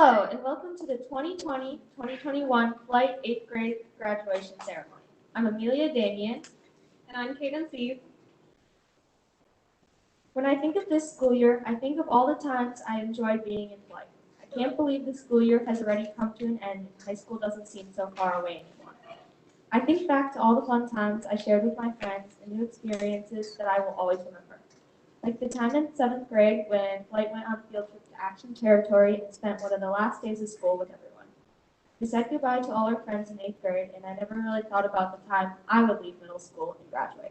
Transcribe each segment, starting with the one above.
Hello, and welcome to the 2020-2021 Flight 8th grade graduation ceremony. I'm Amelia Damian. And I'm Kaden Steve. When I think of this school year, I think of all the times I enjoyed being in flight. I can't believe the school year has already come to an end and high school doesn't seem so far away anymore. I think back to all the fun times I shared with my friends and new experiences that I will always remember. Like the time in 7th grade when Flight went on a field trip to Action Territory and spent one of the last days of school with everyone. We said goodbye to all our friends in 8th grade, and I never really thought about the time I would leave middle school and graduate.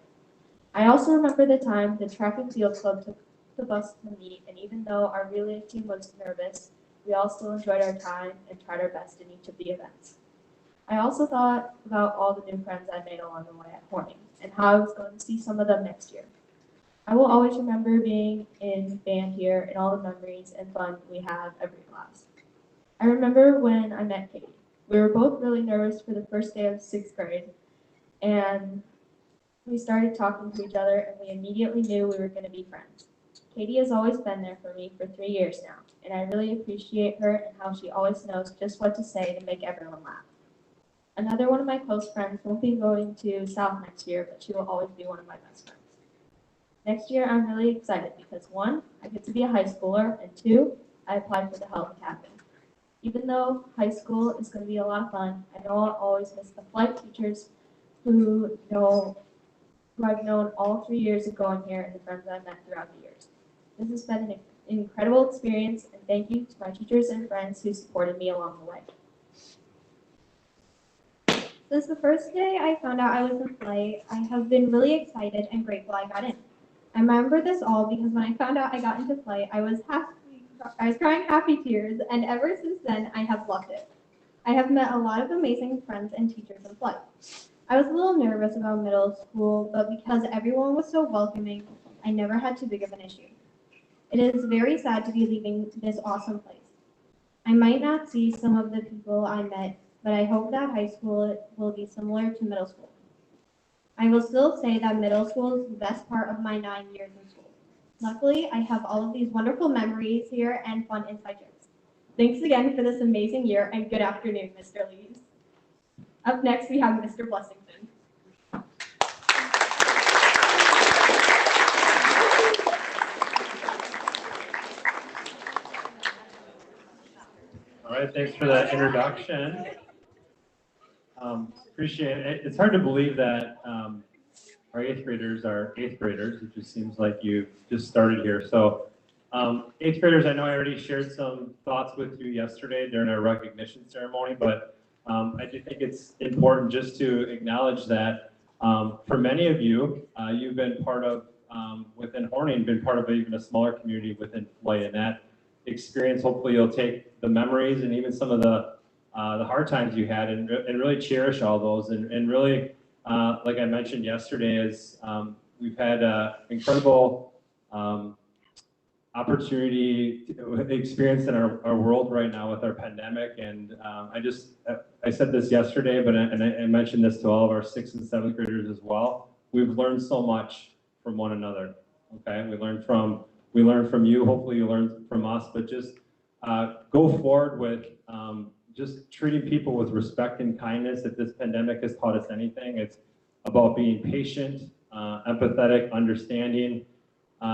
I also remember the time the track and field club took the bus to meet, and even though our relay team was nervous, we all still enjoyed our time and tried our best in each of the events. I also thought about all the new friends I made along the way at Corning, and how I was going to see some of them next year. I will always remember being in band here and all the memories and fun we have every class. I remember when I met Katie. We were both really nervous for the first day of 6th grade, and we started talking to each other, and we immediately knew we were going to be friends. Katie has always been there for me for 3 years now, and I really appreciate her and how she always knows just what to say to make everyone laugh. Another one of my close friends won't be going to South next year, but she will always be one of my best friends. Next year, I'm really excited because 1, I get to be a high schooler, and 2, I applied for the Health Academy. Even though high school is going to be a lot of fun, I know I'll always miss the flight teachers who I've known all 3 years of going here and the friends I've met throughout the years. This has been an incredible experience, and thank you to my teachers and friends who supported me along the way. Since the first day I found out I was in flight, I have been really excited and grateful I got in. I remember this all because when I found out I got into flight, I was crying happy tears, and ever since then, I have loved it. I have met a lot of amazing friends and teachers in flight. I was a little nervous about middle school, but because everyone was so welcoming, I never had too big of an issue. It is very sad to be leaving this awesome place. I might not see some of the people I met, but I hope that high school will be similar to middle school. I will still say that middle school is the best part of my 9 years in school. Luckily, I have all of these wonderful memories here and fun inside jokes. Thanks again for this amazing year, and good afternoon, Mr. Lees. Up next, we have Mr. Blessington. All right, thanks for that introduction. Appreciate it. It's hard to believe that our 8th graders are 8th graders. It just seems like you just started here. So 8th graders, I know I already shared some thoughts with you yesterday during our recognition ceremony, but I do think it's important just to acknowledge that for many of you, you've been part of, within Horning, been part of even a smaller community within Flight, and that experience, hopefully you'll take the memories and even some of the hard times you had and really cherish all those and really, like I mentioned yesterday, is we've had incredible opportunity experience in our world right now with our pandemic, and I said this yesterday, but I mentioned this to all of our 6th and 7th graders as well. We've learned so much from one another. Okay, we learned from you. Hopefully, you learned from us. But just go forward with just treating people with respect and kindness. If this pandemic has taught us anything, it's about being patient, empathetic, understanding.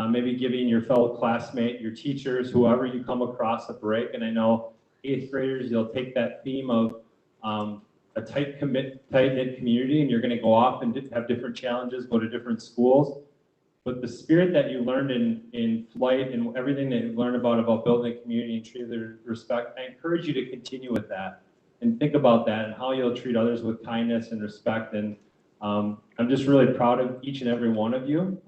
Maybe giving your fellow classmate, your teachers, whoever you come across a break. And I know 8th graders, you'll take that theme of a tight-knit community, and you're going to go off and have different challenges, go to different schools. But the spirit that you learned in Flight and everything that you learned about building a community and treating with respect, I encourage you to continue with that and think about that and how you'll treat others with kindness and respect. And I'm just really proud of each and every one of you.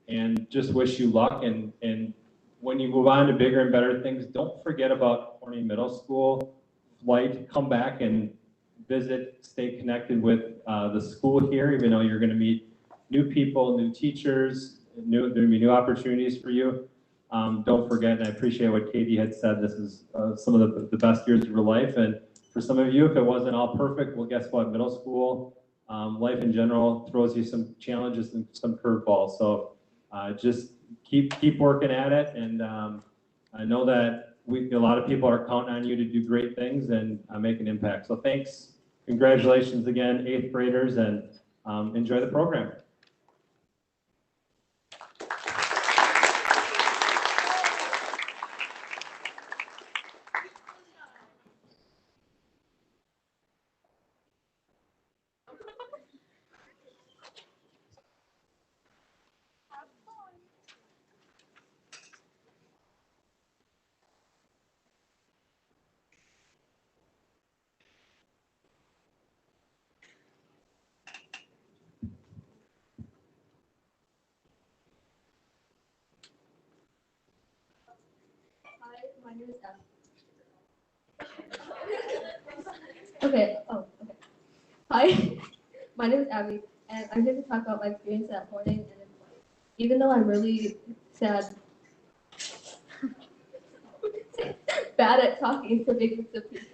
And just wish you luck. And when you move on to bigger and better things, don't forget about Horning Middle School, Flight. Come back and visit, stay connected with the school here, even though you're going to meet new people, new teachers, there will be new opportunities for you. Don't forget, and I appreciate what Katie had said, this is some of the best years of your life. And for some of you, if it wasn't all perfect, well, guess what? Middle school, life in general throws you some challenges and some curveballs. So just keep working at it, and I know that a lot of people are counting on you to do great things and make an impact. So thanks, congratulations again, 8th graders, and enjoy the program. Hi, my name is Abby. Okay, okay. Hi, my name is Abby, and I'm here to talk about my experience at Horning and in Flight. Even though I'm really sad, bad at talking to big groups of people.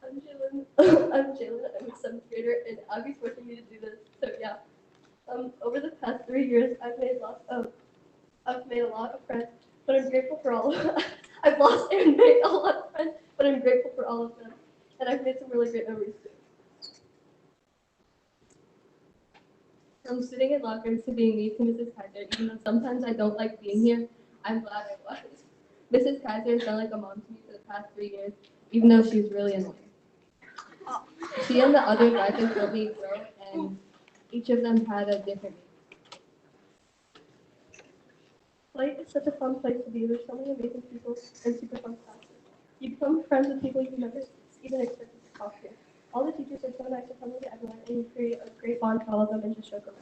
I'm Jalen. I'm Jalen. I'm a 7th grader, and Abby's forcing me to do this. So yeah. Over the past 3 years, I've made a lot of friends, but I'm grateful for all. I've lost and made a lot of friends, but I'm grateful for all of them, and I've made some really great memories too. From sitting in lockers to being mean to Mrs. Kaiser, even though sometimes I don't like being here, I'm glad I was. Mrs. Kaiser has been like a mom to me for the past 3 years, even though she's really annoying. She and the other guys have helped me grow, and each of them had a different name. Flight is such a fun place to be. There's so many amazing people and super fun classes. You become friends with people you never even expected to talk to. All the teachers are so nice and friendly to everyone, and you create a great bond with all of them and just joke around.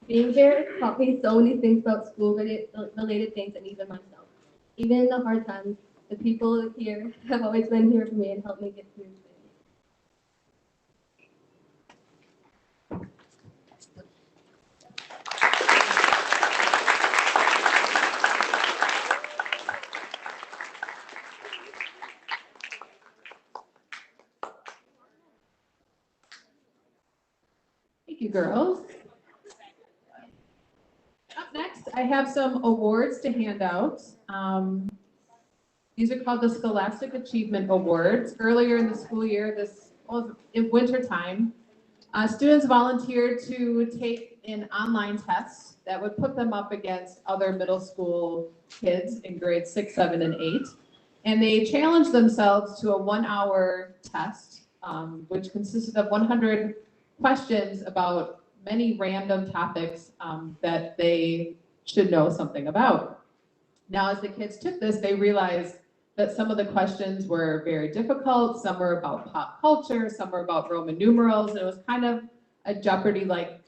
Being here taught me so many things about school-related things and even myself. Even in the hard times, the people here have always been here for me and helped me get through things. Thank you, girls. Up next, I have some awards to hand out. These are called the Scholastic Achievement Awards. Earlier in the school year, this was in winter time, students volunteered to take an online test that would put them up against other middle school kids in grades 6, 7, and 8. And they challenged themselves to a 1-hour test, which consisted of 100 questions about many random topics that they should know something about. Now, as the kids took this, they realized that some of the questions were very difficult, some were about pop culture, some were about Roman numerals, and it was kind of a Jeopardy-like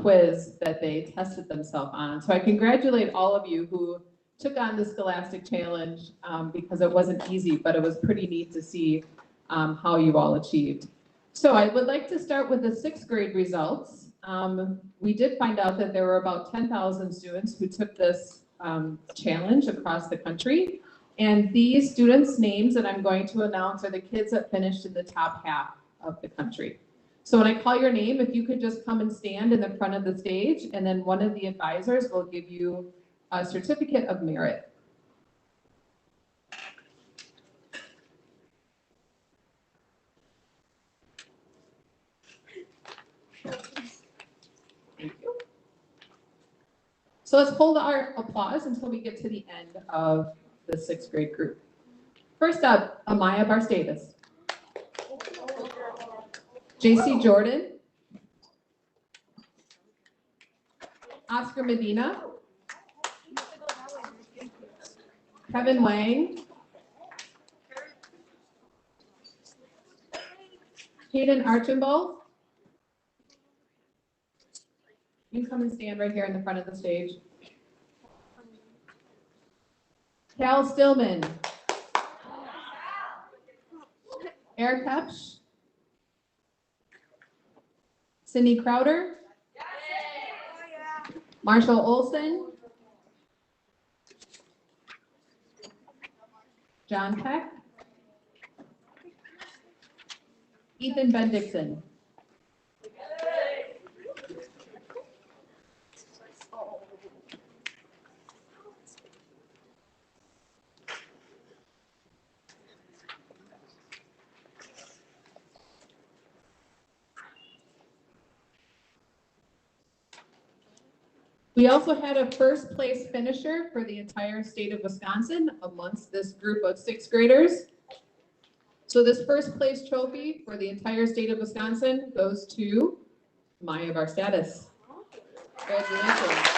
quiz that they tested themselves on. So I congratulate all of you who took on the Scholastic Challenge because it wasn't easy, but it was pretty neat to see how you all achieved. So I would like to start with the 6th grade results. We did find out that there were about 10,000 students who took this challenge across the country. And these students' names that I'm going to announce are the kids that finished in the top half of the country. So when I call your name, if you could just come and stand in the front of the stage, and then one of the advisors will give you a certificate of merit. Thank you. So let's hold our applause until we get to the end of the 6th grade group. First up, Amaya Barstavis. JC Jordan. Oscar Medina. Kevin Wang. Hayden Archibald. You can come and stand right here in the front of the stage. Cal Stillman. Eric Hepsch. Cindy Crowder. Marshall Olson. John Peck. Ethan Bendixson. We also had a first place finisher for the entire state of Wisconsin amongst this group of sixth graders. So this first place trophy for the entire state of Wisconsin goes to Maya Varstatus. Congratulations.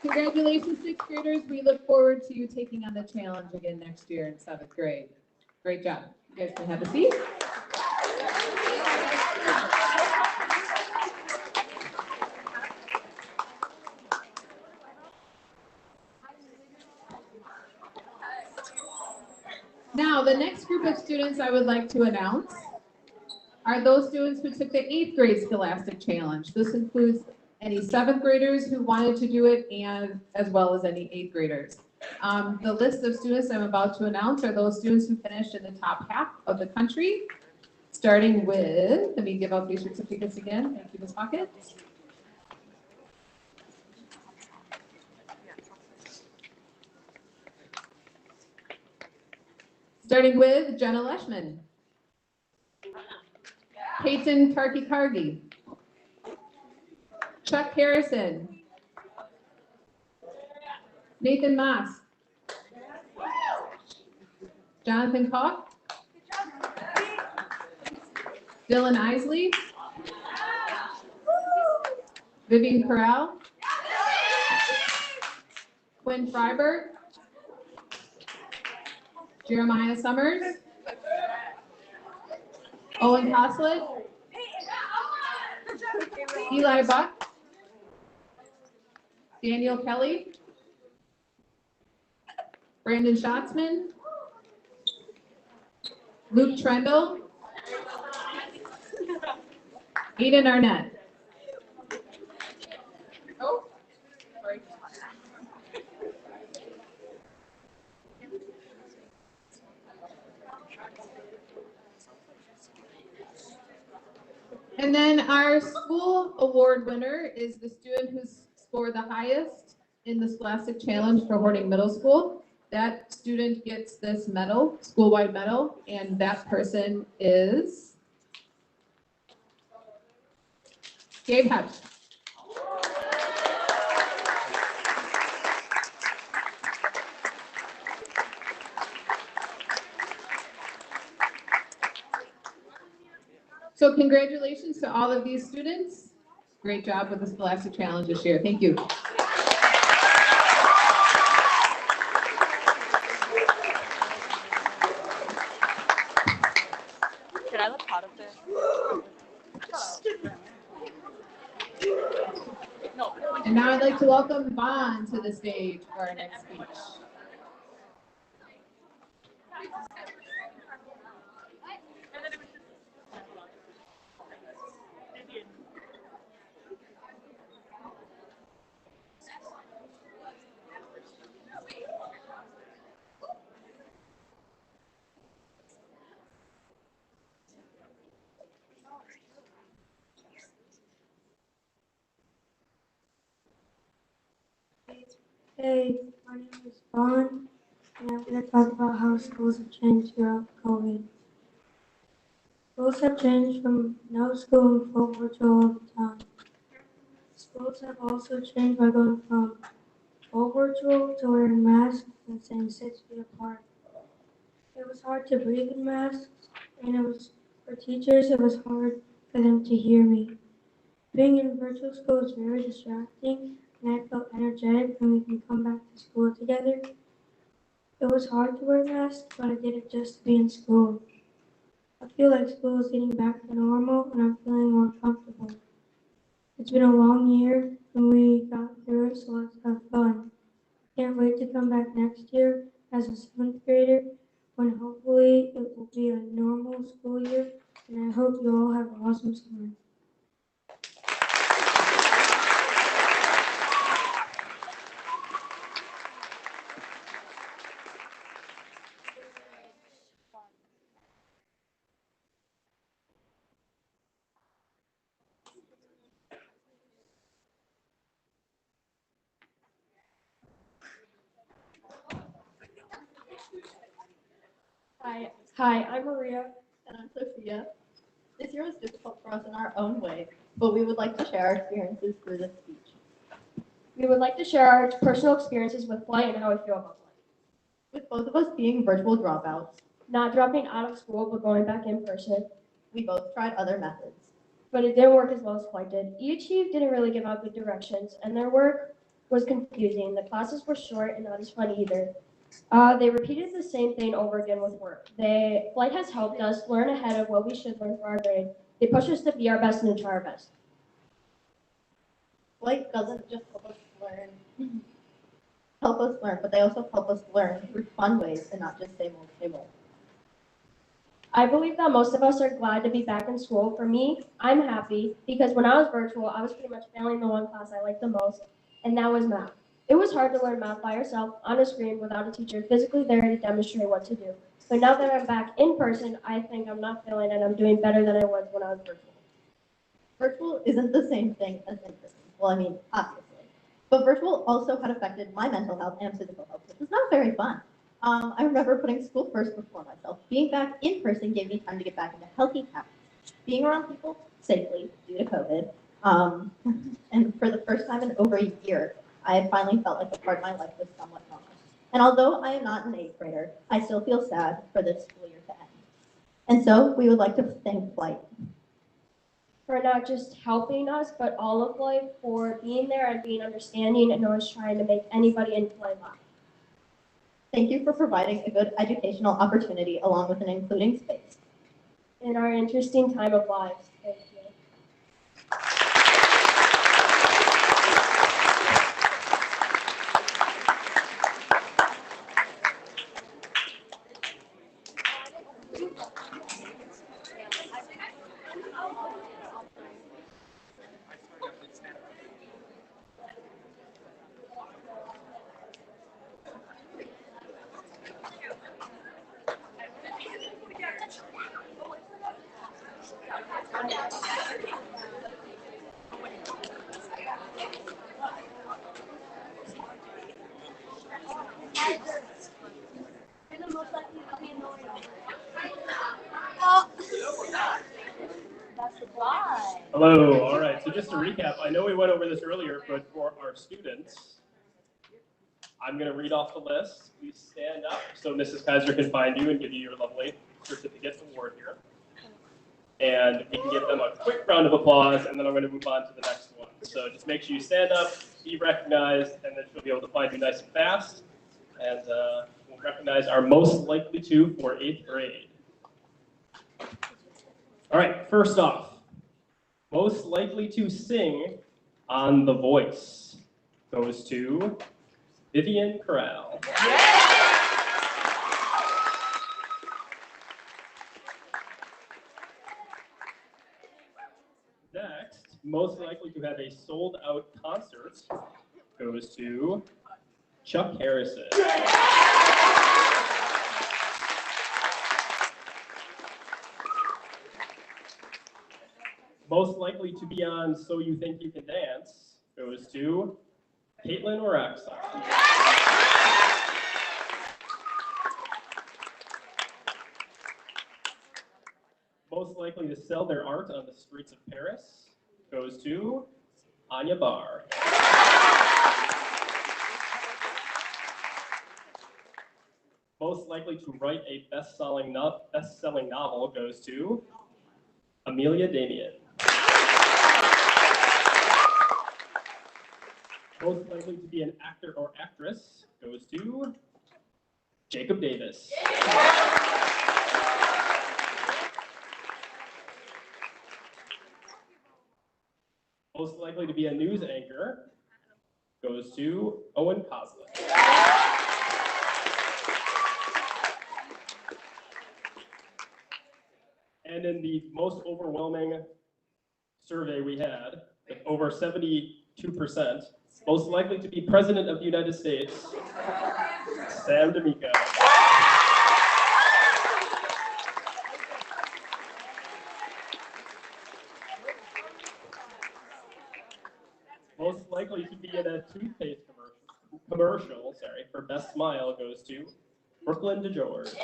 Congratulations, sixth graders. We look forward to you taking on the challenge again next year in seventh grade. Great job. You guys can have a seat. Now, the next group of students I would like to announce are those students who took the eighth grade Scholastic Challenge. This includes any seventh graders who wanted to do it and as well as any eighth graders. The list of students I'm about to announce are those students who finished in the top half of the country, starting with, let me give out these certificates again. Thank you, Ms. Pocket. Starting with Jenna Leishman, Peyton Karki-Kargi, Chuck Harrison, Nathan Moss, Jonathan Koch, Dylan Isley, Vivian Corral, Quinn Freiberg, Jeremiah Summers, Owen Coslett, Eli Buck, Daniel Kelly, Brandon Schatzman, Luke Trendle, Aiden Arnett. Oh, sorry. And then our school award winner is the student who's scored the highest in the Scholastic Challenge for Hording Middle School. That student gets this medal, school-wide medal, and that person is Gabe Hutch. So congratulations to all of these students. Great job with the Scholastic Challenge this year. Thank you. Can I look out of there? No. And now I'd like to welcome Vaughn to the stage for our next speech. Hey, my name is Vaughn, and I'm going to talk about how schools have changed throughout COVID. Schools have changed from no school and full virtual all the time. Schools have also changed by going from full virtual to wearing masks and staying 6 feet apart. It was hard to breathe in masks, and for teachers, it was hard for them to hear me. Being in virtual school is very distracting, and I felt energetic when we can come back to school together. It was hard to wear masks, but I did it just to be in school. I feel like school is getting back to normal, and I'm feeling more comfortable. It's been a long year, and we got through it, so let's have fun. Can't wait to come back next year as a seventh grader, when hopefully it will be a normal school year, and I hope you all have an awesome summer. Hi, I'm Maria. And I'm Sophia. This year was difficult for us in our own way, but we would like to share our experiences through this speech. We would like to share our personal experiences with flight and how we feel about flight. With both of us being virtual dropouts, Not dropping out of school, but going back in person. we both tried other methods. But it didn't work as well as flight did. EAchieve didn't really give out good directions, and their work was confusing. The classes were short and not as fun either. They repeated the same thing over again with work. Flight has helped us learn ahead of what we should learn for our grade. They push us to be our best and to try our best. Flight doesn't just help us learn, but they also help us learn through fun ways and not just same old, same old. I believe that most of us are glad to be back in school. For me, I'm happy because when I was virtual, I was pretty much failing the one class I liked the most, and that was math. It was hard to learn math by yourself on a screen without a teacher physically there to demonstrate what to do. But now that I'm back in person, I think I'm not failing and I'm doing better than I was when I was virtual. Virtual isn't the same thing as in person. Well, I mean, obviously. But virtual also had affected my mental health and physical health, which was not very fun. I remember putting school first before myself. Being back in person gave me time to get back into healthy habits. Being around people safely due to COVID. And for the first time in over a year, I had finally felt like a part of my life was somewhat normal. And although I am not an 8th grader, I still feel sad for this school year to end. And so we would like to thank Flight For not just helping us, but all of life, for being there and being understanding and always trying to make anybody in play laugh. Thank you for providing a good educational opportunity along with an including space. In our interesting time of lives. Thank you. Hello, all right, so just to recap, I know we went over this earlier, but for our students, I'm gonna read off the list. Please stand up so Mrs. Kaiser can find you and give you your lovely certificate award here. And we can give them a quick round of applause, and then I'm gonna move on to the next one. So just make sure you stand up, be recognized, and then she'll be able to find you nice and fast. And we'll recognize our most likely to for 8th grade. All right, first off, most likely to sing on The Voice goes to Vivian Corral. Next, most likely to have a sold out concert goes to Chuck Harrison. Most likely to be on So You Think You Can Dance goes to Caitlin Oraxa. Most likely to sell their art on the streets of Paris goes to Anya Barr. Most likely to write a best-selling novel goes to Amelia Damian. Most likely to be an actor or actress goes to Jacob Davis. Most likely to be a news anchor goes to Owen Kozlik. And in the most overwhelming survey we had, with over 72%, most likely to be President of the United States, Sam D'Amico. Most likely to be in a toothpaste commercial, for Best Smile goes to Brooklyn DeGeorge.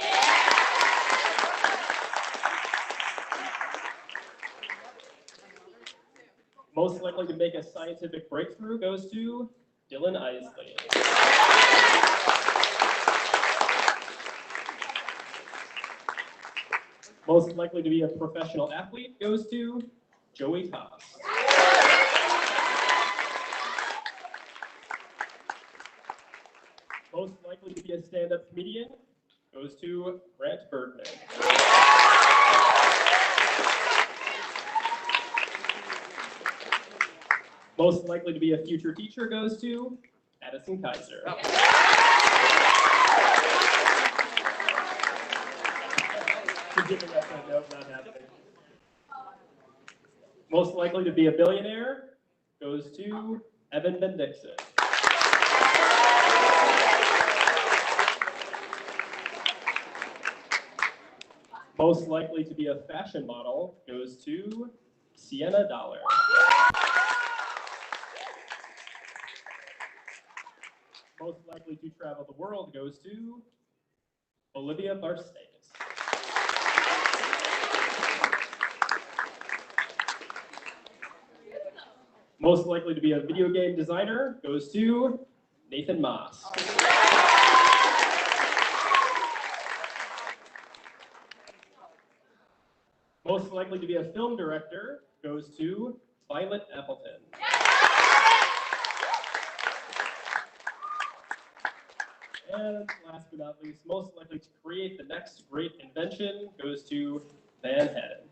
Most likely to make a scientific breakthrough goes to Dylan Isley. Most likely to be a professional athlete goes to Joey Toss. Most likely to be a stand-up comedian goes to Grant Bergman. Most likely to be a future teacher goes to Addison Kaiser. For giving us a note, not happening. Most likely to be a billionaire goes to Evan Bendixson. Most likely to be a fashion model goes to Sienna Dollar. Most likely to travel the world goes to Olivia Barstakis. Most likely to be a video game designer goes to Nathan Moss. Most likely to be a film director goes to Violet Appleton. And last but not least, most likely to create the next great invention goes to Van Hadden.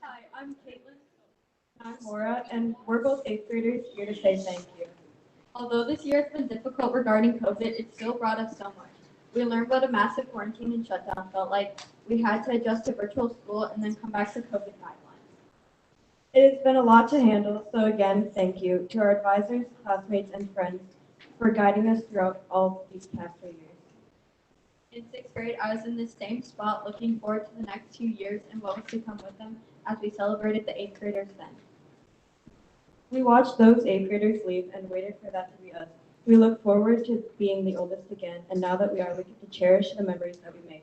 Hi, I'm Caitlin. I'm Laura, and we're both eighth graders here to say thank you. Although this year has been difficult regarding COVID, it still brought us so much. We learned what a massive quarantine and shutdown felt like. We had to adjust to virtual school and then come back to COVID guidelines. It has been a lot to handle, so again, thank you to our advisors, classmates, and friends for guiding us throughout all these past 3 years. In sixth grade, I was in the same spot looking forward to the next 2 years and what was to come with them as we celebrated the eighth graders then. We watched those eighth graders leave and waited for that to be us. We look forward to being the oldest again, and now that we are, we get to cherish the memories that we made.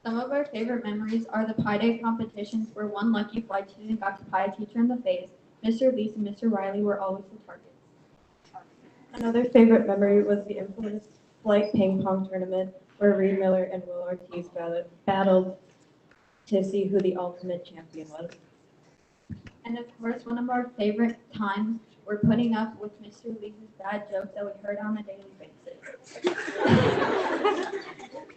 Some of our favorite memories are the Pi Day competitions where one lucky flight student got to pie a teacher in the face. Mr. Lees and Mr. Riley were always the targets. Another favorite memory was the infamous flight ping pong tournament where Reed Miller and Will Ortiz battled to see who the ultimate champion was. And of course, one of our favorite times were putting up with Mr. Lee's bad jokes that we heard on a daily basis.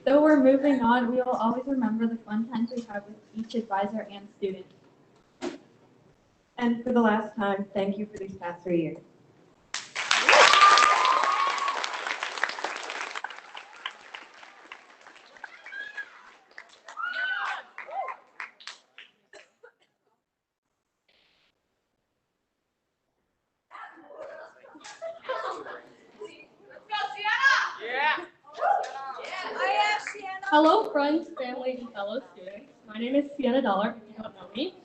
Though we're moving on, we will always remember the fun times we had with each advisor and student. And for the last time, thank you for these past 3 years. Hello, friends, family, and fellow students. My name is Sienna Dollar, if you don't know me,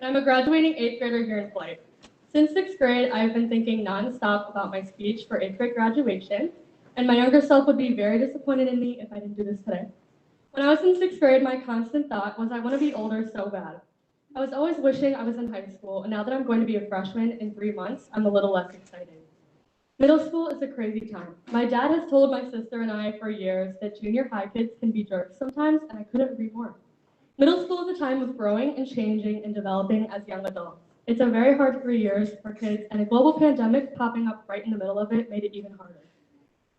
and I'm a graduating 8th grader here in Flight. Since 6th grade, I've been thinking nonstop about my speech for 8th grade graduation, and my younger self would be very disappointed in me if I didn't do this today. When I was in 6th grade, my constant thought was I want to be older so bad. I was always wishing I was in high school, and now that I'm going to be a freshman in 3 months, I'm a little less excited. Middle school is a crazy time. My dad has told my sister and I for years that junior high kids can be jerks sometimes, and I couldn't agree more. Middle school is a time of growing and changing and developing as young adults. It's a very hard 3 years for kids, and a global pandemic popping up right in the middle of it made it even harder.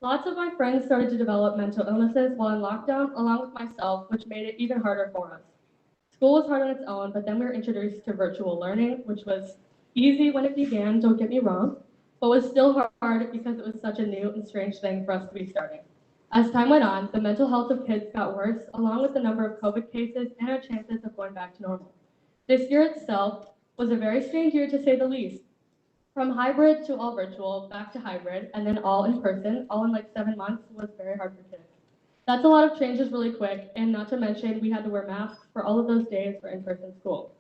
Lots of my friends started to develop mental illnesses while in lockdown, along with myself, which made it even harder for us. School was hard on its own, but then we were introduced to virtual learning, which was easy when it began, don't get me wrong, but was still hard because it was such a new and strange thing for us to be starting. As time went on, the mental health of kids got worse, along with the number of COVID cases and our chances of going back to normal. This year itself was a very strange year to say the least. From hybrid to all virtual, back to hybrid, and then all in person, all in like 7 months was very hard for kids. That's a lot of changes really quick, and not to mention we had to wear masks for all of those days for in-person school.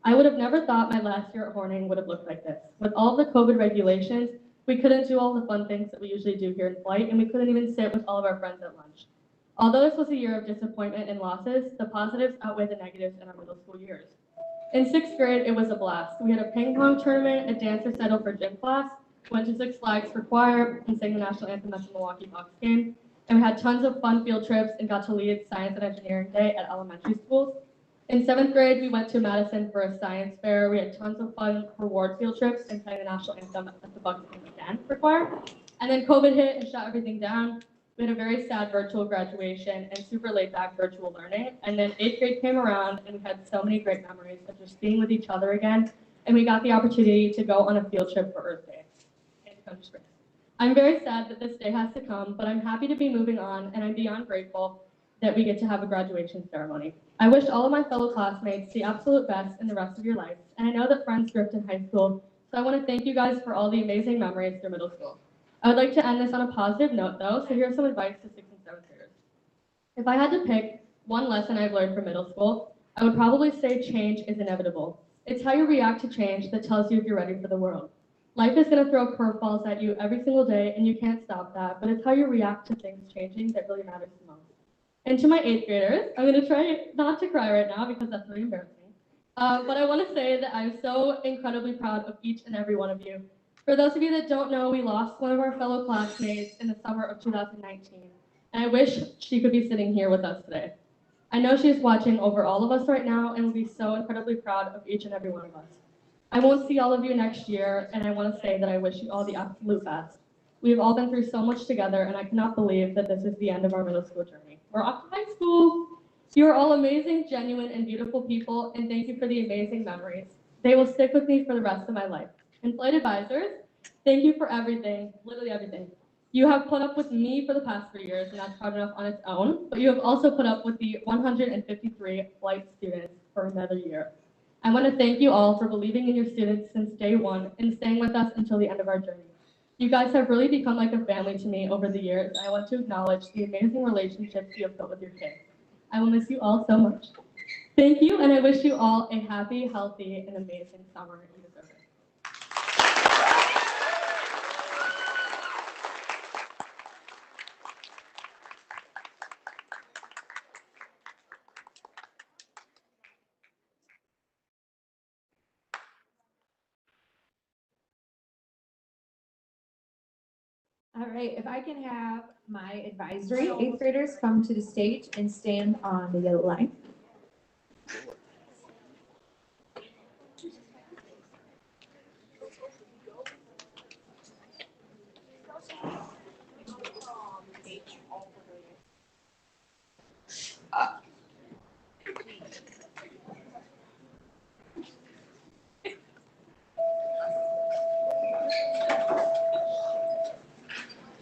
I would have never thought my last year at Horning would have looked like this. With all the COVID regulations, we couldn't do all the fun things that we usually do here in flight, and we couldn't even sit with all of our friends at lunch. Although this was a year of disappointment and losses, the positives outweigh the negatives in our middle school years. In 6th grade, it was a blast. We had a ping pong tournament, a dance recital for gym class, went to Six Flags for choir, and sang the national anthem at the Milwaukee Bucks game. And we had tons of fun field trips and got to lead science and engineering day at elementary schools. In 7th grade, we went to Madison for a science fair. We had tons of fun reward field trips and sang the national anthem at the Bucks game again for choir. And then COVID hit and shut everything down. We had a very sad virtual graduation and super laid back virtual learning. And then 8th grade came around and we had so many great memories of just being with each other again. And we got the opportunity to go on a field trip for Earth Day in Country Springs. I'm very sad that this day has to come, but I'm happy to be moving on and I'm beyond grateful that we get to have a graduation ceremony. I wish all of my fellow classmates the absolute best in the rest of your life. And I know that friends drift in high school, so I want to thank you guys for all the amazing memories through middle school. I would like to end this on a positive note though, so here's some advice to 6th and 7th graders. If I had to pick one lesson I've learned from middle school, I would probably say change is inevitable. It's how you react to change that tells you if you're ready for the world. Life is going to throw curveballs at you every single day and you can't stop that, but it's how you react to things changing that really matters the most. And to my 8th graders, I'm going to try not to cry right now because that's really embarrassing. But I want to say that I'm so incredibly proud of each and every one of you. For those of you that don't know, we lost one of our fellow classmates in the summer of 2019, and I wish she could be sitting here with us today. I know she's watching over all of us right now and will be so incredibly proud of each and every one of us. I won't see all of you next year, and I want to say that I wish you all the absolute best. We've all been through so much together, and I cannot believe that this is the end of our middle school journey. We're off to high school. You are all amazing, genuine, and beautiful people, and thank you for the amazing memories. They will stick with me for the rest of my life. And flight advisors, thank you for everything, literally everything. You have put up with me for the past 3 years, and that's hard enough on its own, but you have also put up with the 153 flight students for another year. I want to thank you all for believing in your students since day one and staying with us until the end of our journey. You guys have really become like a family to me over the years. I want to acknowledge the amazing relationships you have built with your kids. I will miss you all so much. Thank you, and I wish you all a happy, healthy, and amazing summer. You deserve it. All right, if I can have my advisory 8th graders come to the stage and stand on the yellow line.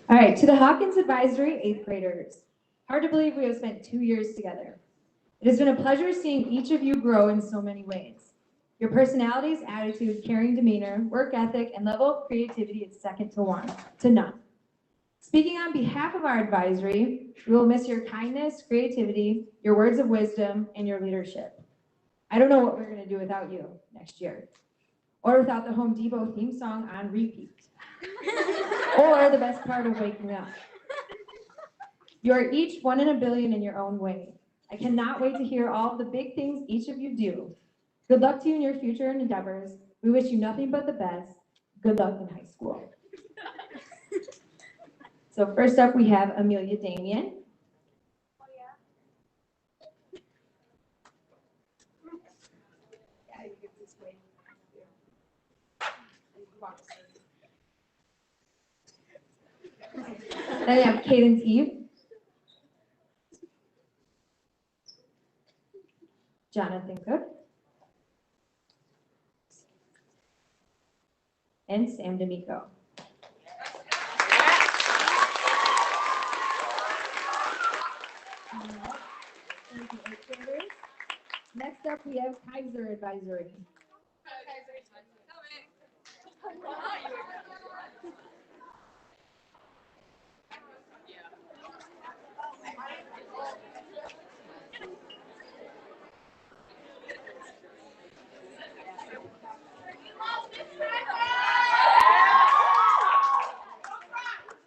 All right, to the Hawkins Advisory 8th graders. Hard to believe we have spent 2 years together. It has been a pleasure seeing each of you grow in so many ways. Your personalities, attitude, caring demeanor, work ethic, and level of creativity is second to none. Speaking on behalf of our advisory, we will miss your kindness, creativity, your words of wisdom, and your leadership. I don't know what we're going to do without you next year, or without the Home Depot theme song on repeat. Or the best part of waking up. You are each one in a billion in your own way. I cannot wait to hear all of the big things each of you do. Good luck to you in your future endeavors. We wish you nothing but the best. Good luck in high school. So first up, we have Amelia Damien. Then we have Cadence Eve. Jonathan Cook. And Sam D'Amico. up, we have Kaiser Advisory.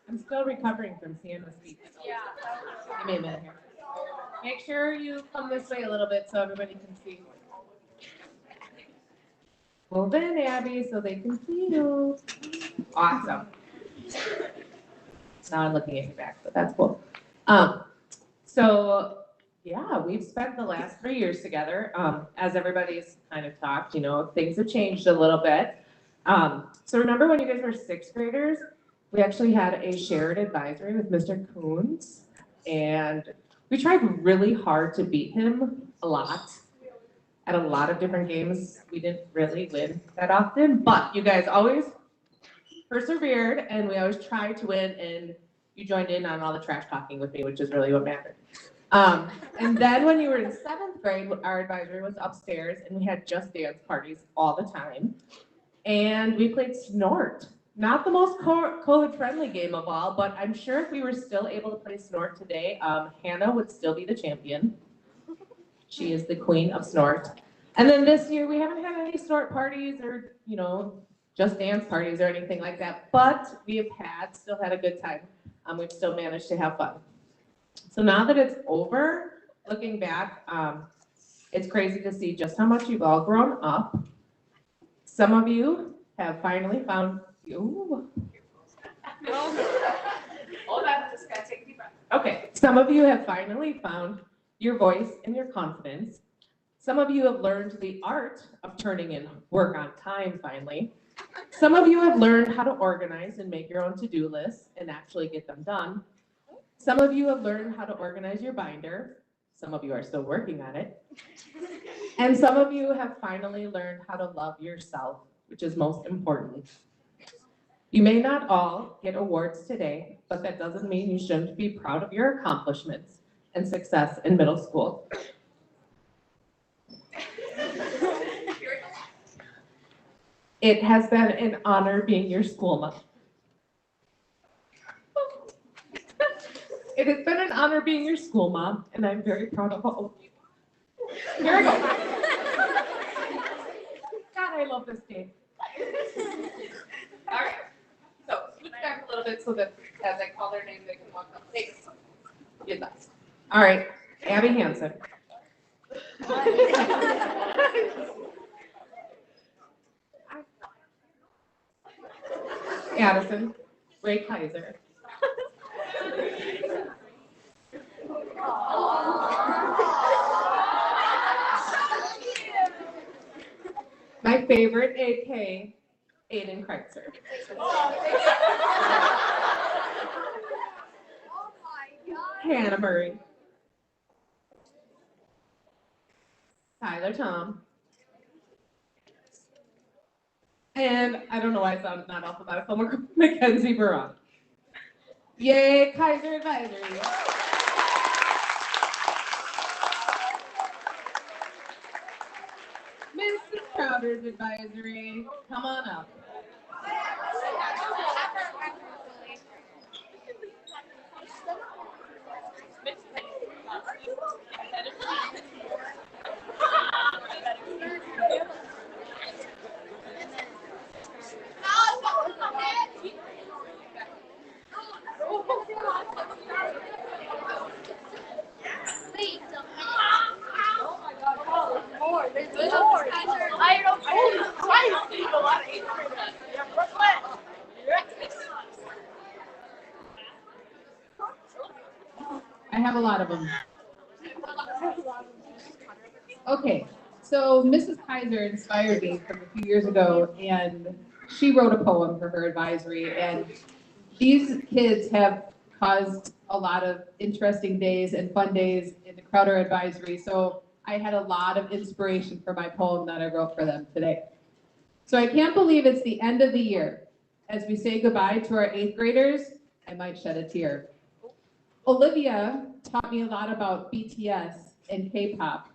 I'm still recovering from Sienna's speech. Give me a minute here. Make sure you come this way a little bit so everybody can see. Move in, Abby, so they can see you. Awesome. Now I'm looking at your back, but that's cool. So yeah, we've spent the last 3 years together. As everybody's kind of talked, you know, things have changed a little bit. So remember when you guys were sixth graders, we actually had a shared advisory with Mr. Coons, and we tried really hard to beat him a lot. At a lot of different games, we didn't really win that often, but you guys always persevered, and we always tried to win, and you joined in on all the trash talking with me, which is really what mattered. And then when you were in seventh grade, our advisory was upstairs, and we had just dance parties all the time. And we played Snort. Not the most COVID-friendly game of all, but I'm sure if we were still able to play Snort today, Hannah would still be the champion. She is the queen of Snort. And then this year, we haven't had any Snort parties or, you know, just dance parties or anything like that, but we have still had a good time. We've still managed to have fun. So now that it's over, looking back, it's crazy to see just how much you've all grown up. Some of you have finally found you. Hold on, just gotta take a deep breath. Okay, some of you have finally found your voice and your confidence. Some of you have learned the art of turning in work on time finally. Some of you have learned how to organize and make your own to-do lists and actually get them done. Some of you have learned how to organize your binder. Some of you are still working on it. And some of you have finally learned how to love yourself, which is most important. You may not all get awards today, but that doesn't mean you shouldn't be proud of your accomplishments and success in middle school. It has been an honor being your school mom. It has been an honor being your school mom, and I'm very proud of all of you. Here I go. God, I love this game. All right. So switch back a little bit so that as I call their name, they can walk up. Hey, get that. All right, Abby Hansen. Addison, Ray Kaiser. My favorite AK, Aiden Kreitzer. Hannah Murray. Tyler Tom. And I don't know why I sounded not alphabetical, Mackenzie Burrock. Yay, Kaiser Advisory. Mrs. Crowder's Advisory, come on up. I have a lot of them. Okay, so Mrs. Kaiser inspired me from a few years ago, and she wrote a poem for her advisory, and these kids have caused a lot of interesting days and fun days in the Crowder Advisory, so I had a lot of inspiration for my poem that I wrote for them today. So I can't believe it's the end of the year. As we say goodbye to our 8th graders, I might shed a tear. Olivia taught me a lot about BTS and K-pop.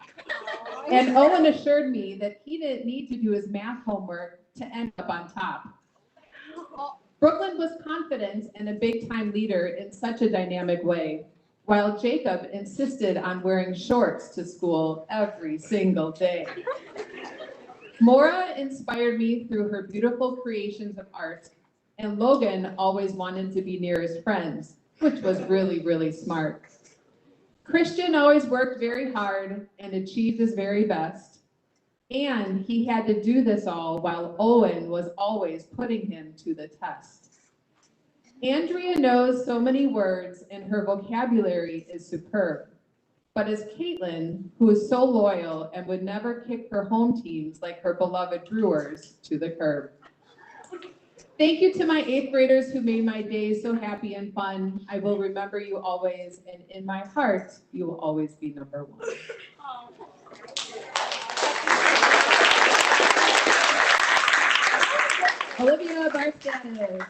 And Owen assured me that he didn't need to do his math homework to end up on top. Brooklyn was confident and a big-time leader in such a dynamic way, while Jacob insisted on wearing shorts to school every single day. Maura inspired me through her beautiful creations of art, and Logan always wanted to be near his friends, which was really, really smart. Christian always worked very hard and achieved his very best, and he had to do this all while Owen was always putting him to the test. Andrea knows so many words and her vocabulary is superb. But as Caitlin, who is so loyal and would never kick her home teams like her beloved Brewers to the curb. Thank you to my 8th graders who made my days so happy and fun. I will remember you always, and in my heart, you will always be number 1. Olivia Barstanis.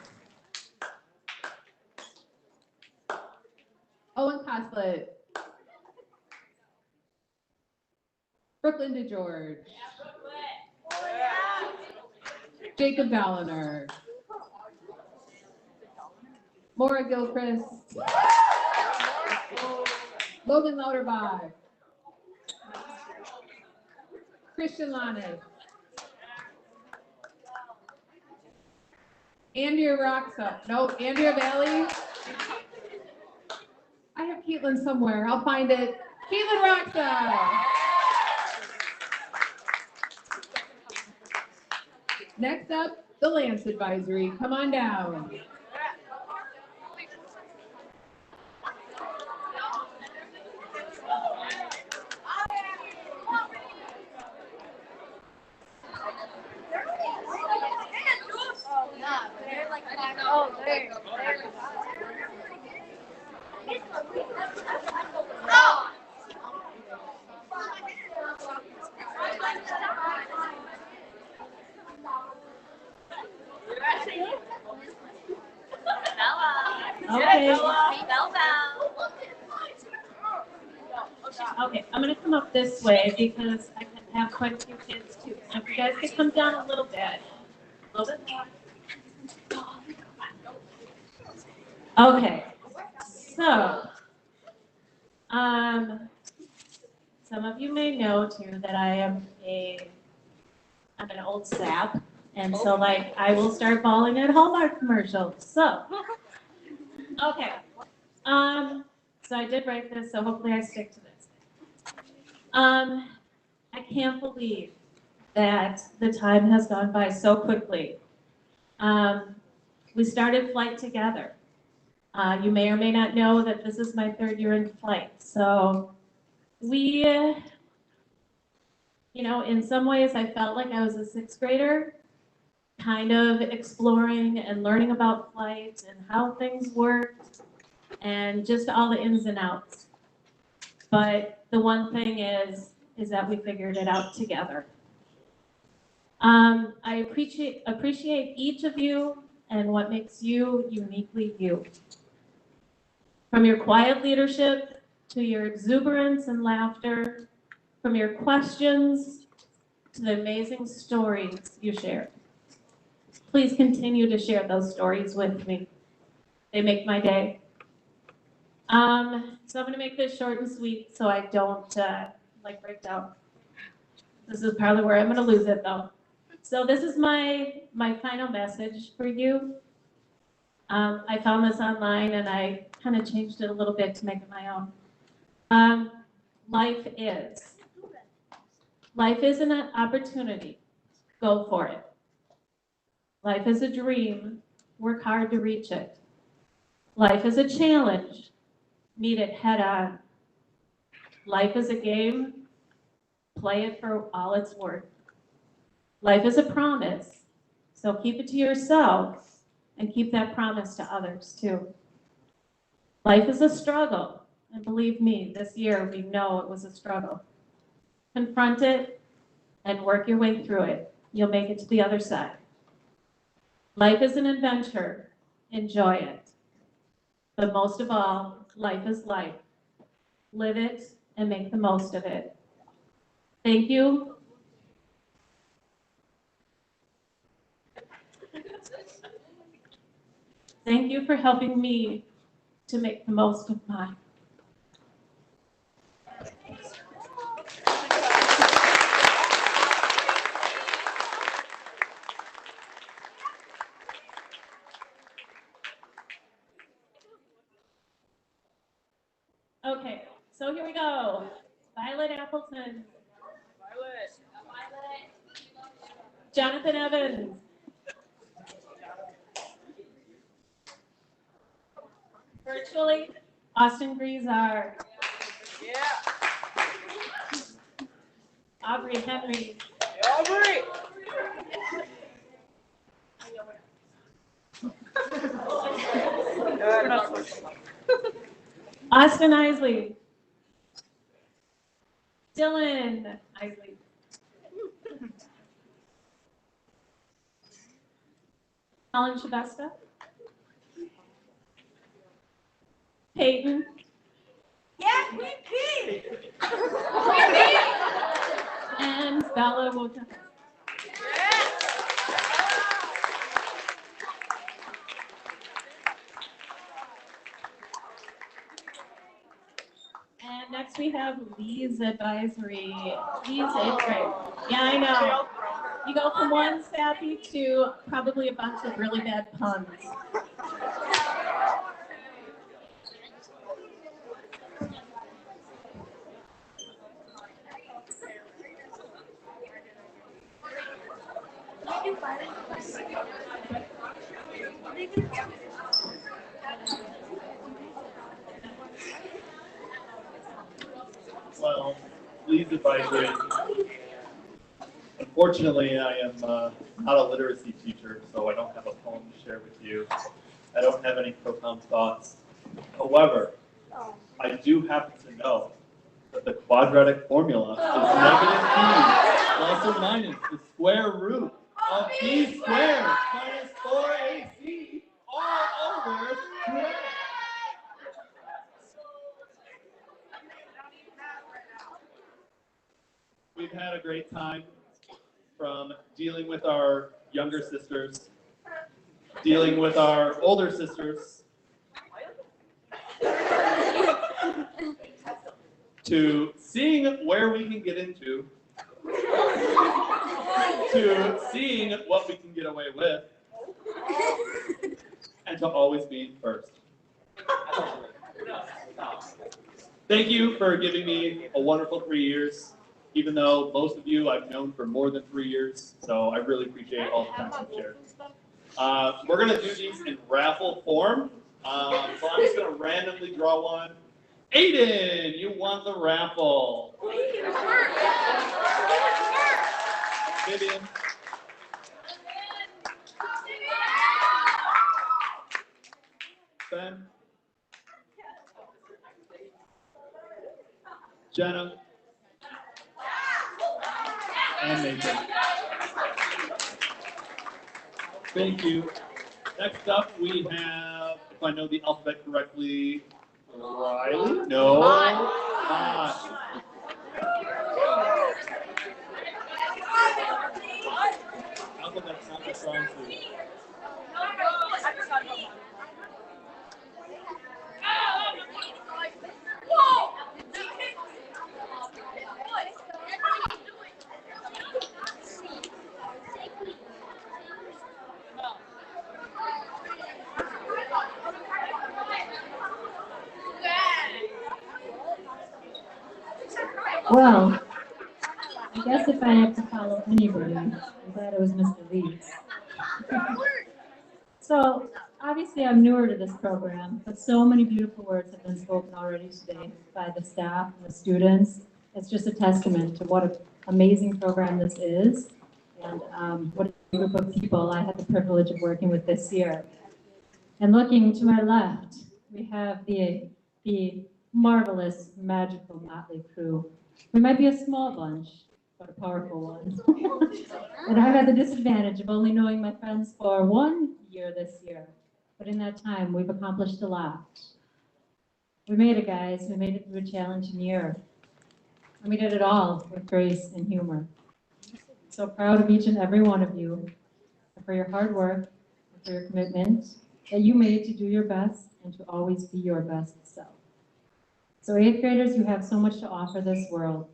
Owen Coslet. Brooklyn DeGeorge. Jacob Balliner. Maura Gilchrist. Logan Lauterbach. Christian Lanes. Andrea Roxa. No, Andrea Valley. I have Caitlin somewhere. I'll find it. Caitlin Roxa. Next up, the Lance Advisory. Come on down. Okay, I'm gonna come up this way because I can have quite a few kids too. So if you guys could come down a little bit more. Okay, so, some of you may know too that I'm an old sap, and so like I will start bawling at Hallmark commercials. So, okay, so I did write this, so hopefully I stick to this. I can't believe that the time has gone by so quickly. We started flight together. You may or may not know that this is my 3rd year in flight. So we, in some ways I felt like I was a 6th grader, kind of exploring and learning about flight and how things worked and just all the ins and outs. But the one thing is that we figured it out together. I appreciate each of you and what makes you uniquely you. From your quiet leadership to your exuberance and laughter, from your questions to the amazing stories you share. Please continue to share those stories with me. They make my day. So I'm gonna make this short and sweet so I don't break down. This is probably where I'm gonna lose it though. So this is my final message for you. I found this online and I kind of changed it a little bit to make it my own. Life is an opportunity. Go for it. Life is a dream. Work hard to reach it. Life is a challenge. Meet it head on. Life is a game. Play it for all it's worth. Life is a promise. So keep it to yourself and keep that promise to others too. Life is a struggle. And believe me, this year we know it was a struggle. Confront it and work your way through it. You'll make it to the other side. Life is an adventure. Enjoy it. But most of all, life is life. Live it and make the most of it. Thank you. Thank you for helping me to make the most of mine. Okay, so here we go. Violet Appleton. Jonathan Evans. Virtually, Austin Griezar. Aubrey Henry. Austin Isley. Dylan Isley. Colin Shabesta. Peyton. And Bella Wotan. And next we have Lee's Advisory. Lee's 8th grade. Yeah, I know. You go from one sappy to probably a bunch of really bad puns. Well, Lee's Advisory. Unfortunately, I am not a literacy teacher, so I don't have a poem to share with you. I don't have any profound thoughts. However, I do happen to know that the quadratic formula is negative b plus or minus the square root of b squared minus 4ac all over square. We've had a great time from dealing with our younger sisters, dealing with our older sisters, to seeing where we can get into, to seeing what we can get away with, and to always being first. Thank you for giving me a wonderful 3 years, even though most of you I've known for more than 3 years, so I really appreciate all the time you've shared. We're going to do these in raffle form, so I'm just going to randomly draw one. Aiden, you won the raffle. Vivian. Ben. Jenna. And Nathan. Thank you. Next up, we have, if I know the alphabet correctly, Riley? No. Mosh. Alphabet's not my strong suit. Well, I guess if I have to follow anybody, I'm glad it was Mr. Leeds. So, obviously I'm newer to this program, but so many beautiful words have been spoken already today by the staff and the students. It's just a testament to what an amazing program this is, and what a group of people I had the privilege of working with this year. And looking to my left, we have the marvelous, magical Motley crew. We might be a small bunch, but a powerful one. And I've had the disadvantage of only knowing my friends for 1 year this year. But in that time, we've accomplished a lot. We made it, guys. We made it through a challenging year. And we did it all with grace and humor. So proud of each and every one of you and for your hard work and for your commitment that you made to do your best and to always be your best self. So eighth graders, you have so much to offer this world.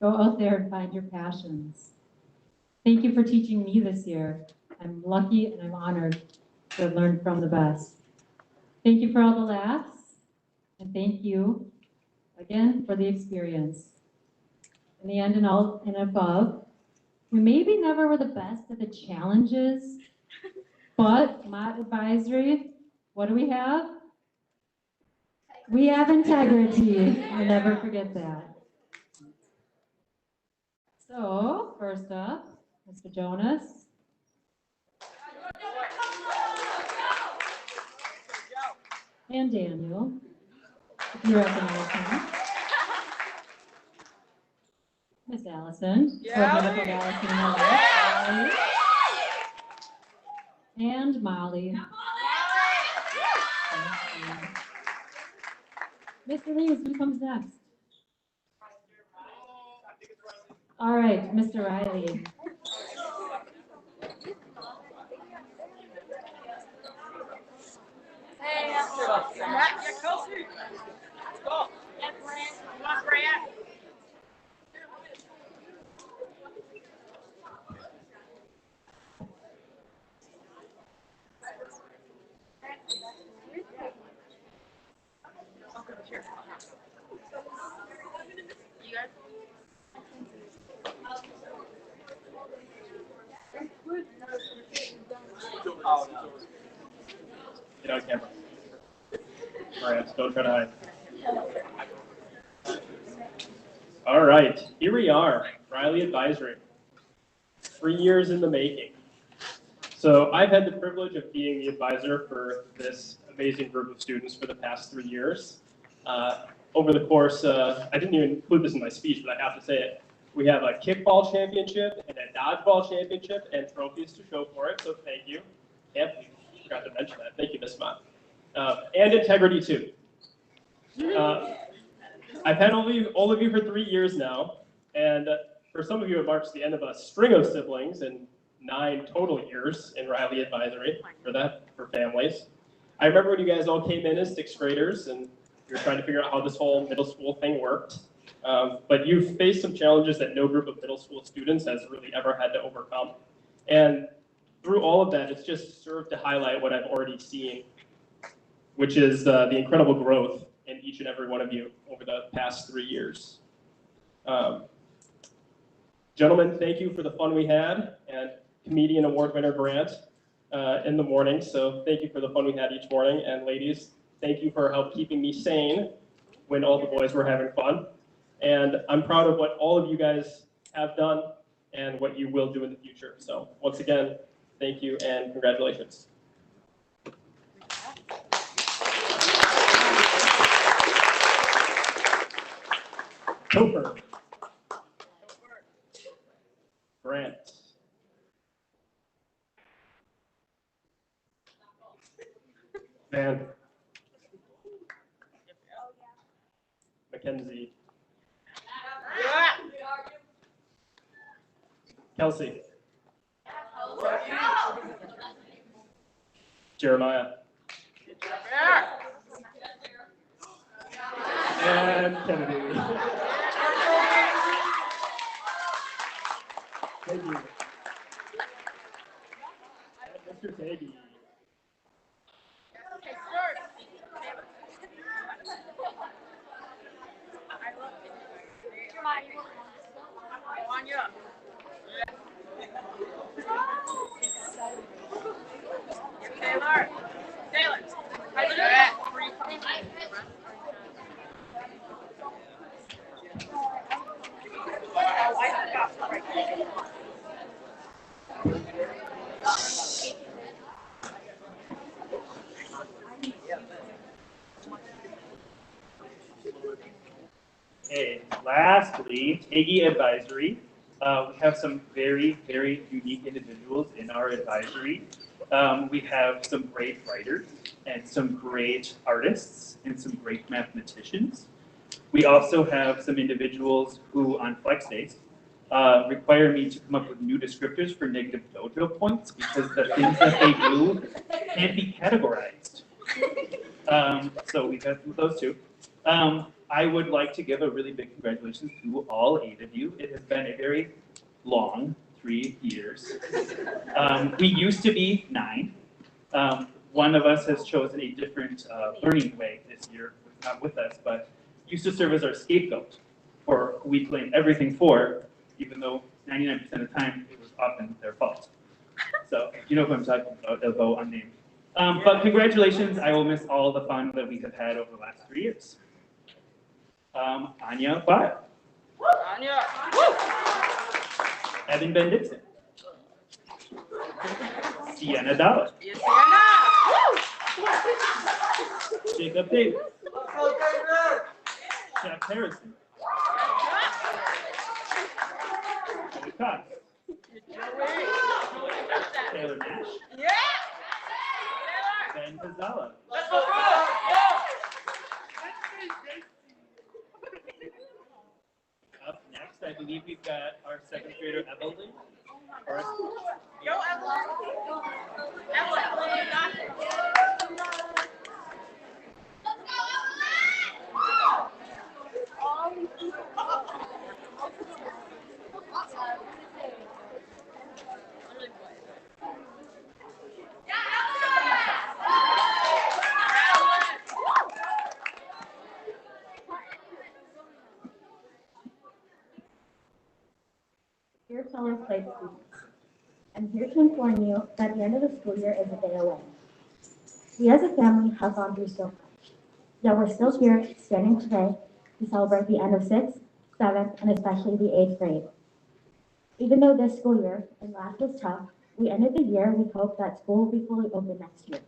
Go out there and find your passions. Thank you for teaching me this year. I'm lucky and I'm honored to have learned from the best. Thank you for all the laughs, and thank you again for the experience. In the end and all and above, we maybe never were the best at the challenges, but Mott Advisory, what do we have? We have integrity. I'll never forget that. So, first up, Mr. Jonas. And Daniel, if you recognize him. Miss Allison. Yeah. So beautiful, Allison. And Molly. Mr. Lees, who comes next? All right, Mr. Riley. Hey, Matt, get Kelsey. Let's go. Yes, Brant. Come on, Brant. You guys? Get on camera. All right, don't try to hide. All right, here we are, Riley Advisory. 3 years in the making. So I've had the privilege of being the advisor for this amazing group of students for the past 3 years. Over the course, I didn't even include this in my speech, but I have to say it. We have a kickball championship and a dodgeball championship and trophies to show for it, so thank you. Yep, I forgot to mention that. Thank you, Ms. Mott. And integrity too. I've had all of you for 3 years now, and for some of you, it marks the end of a string of siblings and 9 total years in Riley Advisory for families. I remember when you guys all came in as 6th graders and you were trying to figure out how this whole middle school thing worked. But you've faced some challenges that no group of middle school students has really ever had to overcome. And through all of that, it's just served to highlight what I've already seen, which is the incredible growth in each and every one of you over the past 3 years. Gentlemen, thank you for the fun we had, and comedian award winner Grant in the morning. So thank you for the fun we had each morning. And ladies, thank you for help keeping me sane when all the boys were having fun. And I'm proud of what all of you guys have done and what you will do in the future. So once again, thank you and congratulations. Topher. Grant. Van. Mackenzie. Kelsey. Jeremiah. And Kennedy. Thank you. And Mr. Taggy. Okay, lastly, Taggy Advisory. We have some very, very unique individuals in our advisory. We have some great writers and some great artists and some great mathematicians. We also have some individuals who on flex days require me to come up with new descriptors for negative dojo points because the things that they do can't be categorized. So we've had those two. I would like to give a really big congratulations to all 8 of you. It has been a very long 3 years. We used to be 9. One of us has chosen a different learning way this year, not with us, but used to serve as our scapegoat for who we blame everything for, even though 99% of the time it was often their fault. So you know who I'm talking about, although unnamed. But congratulations, I will miss all the fun that we have had over the last 3 years. Anya Bile. Anya. Evan Ben Dixon. Sienna Dollar. Yes, Jacob Davis. Jeff Harrison. Joey Cox. Taylor Nash. Yeah. Ben Pazala. Let's go, Up next, I believe we've got our 7th grader Evelyn. Or Yo, Evelyn. Evelyn. Dear fellow Slate students, I'm here to inform you that the end of the school year is a day away. We as a family have gone through so much, yet we're still here standing today to celebrate the end of 6th, 7th, and especially the 8th grade. Even though this school year and last was tough, we ended the year with hope that school will be fully open next year.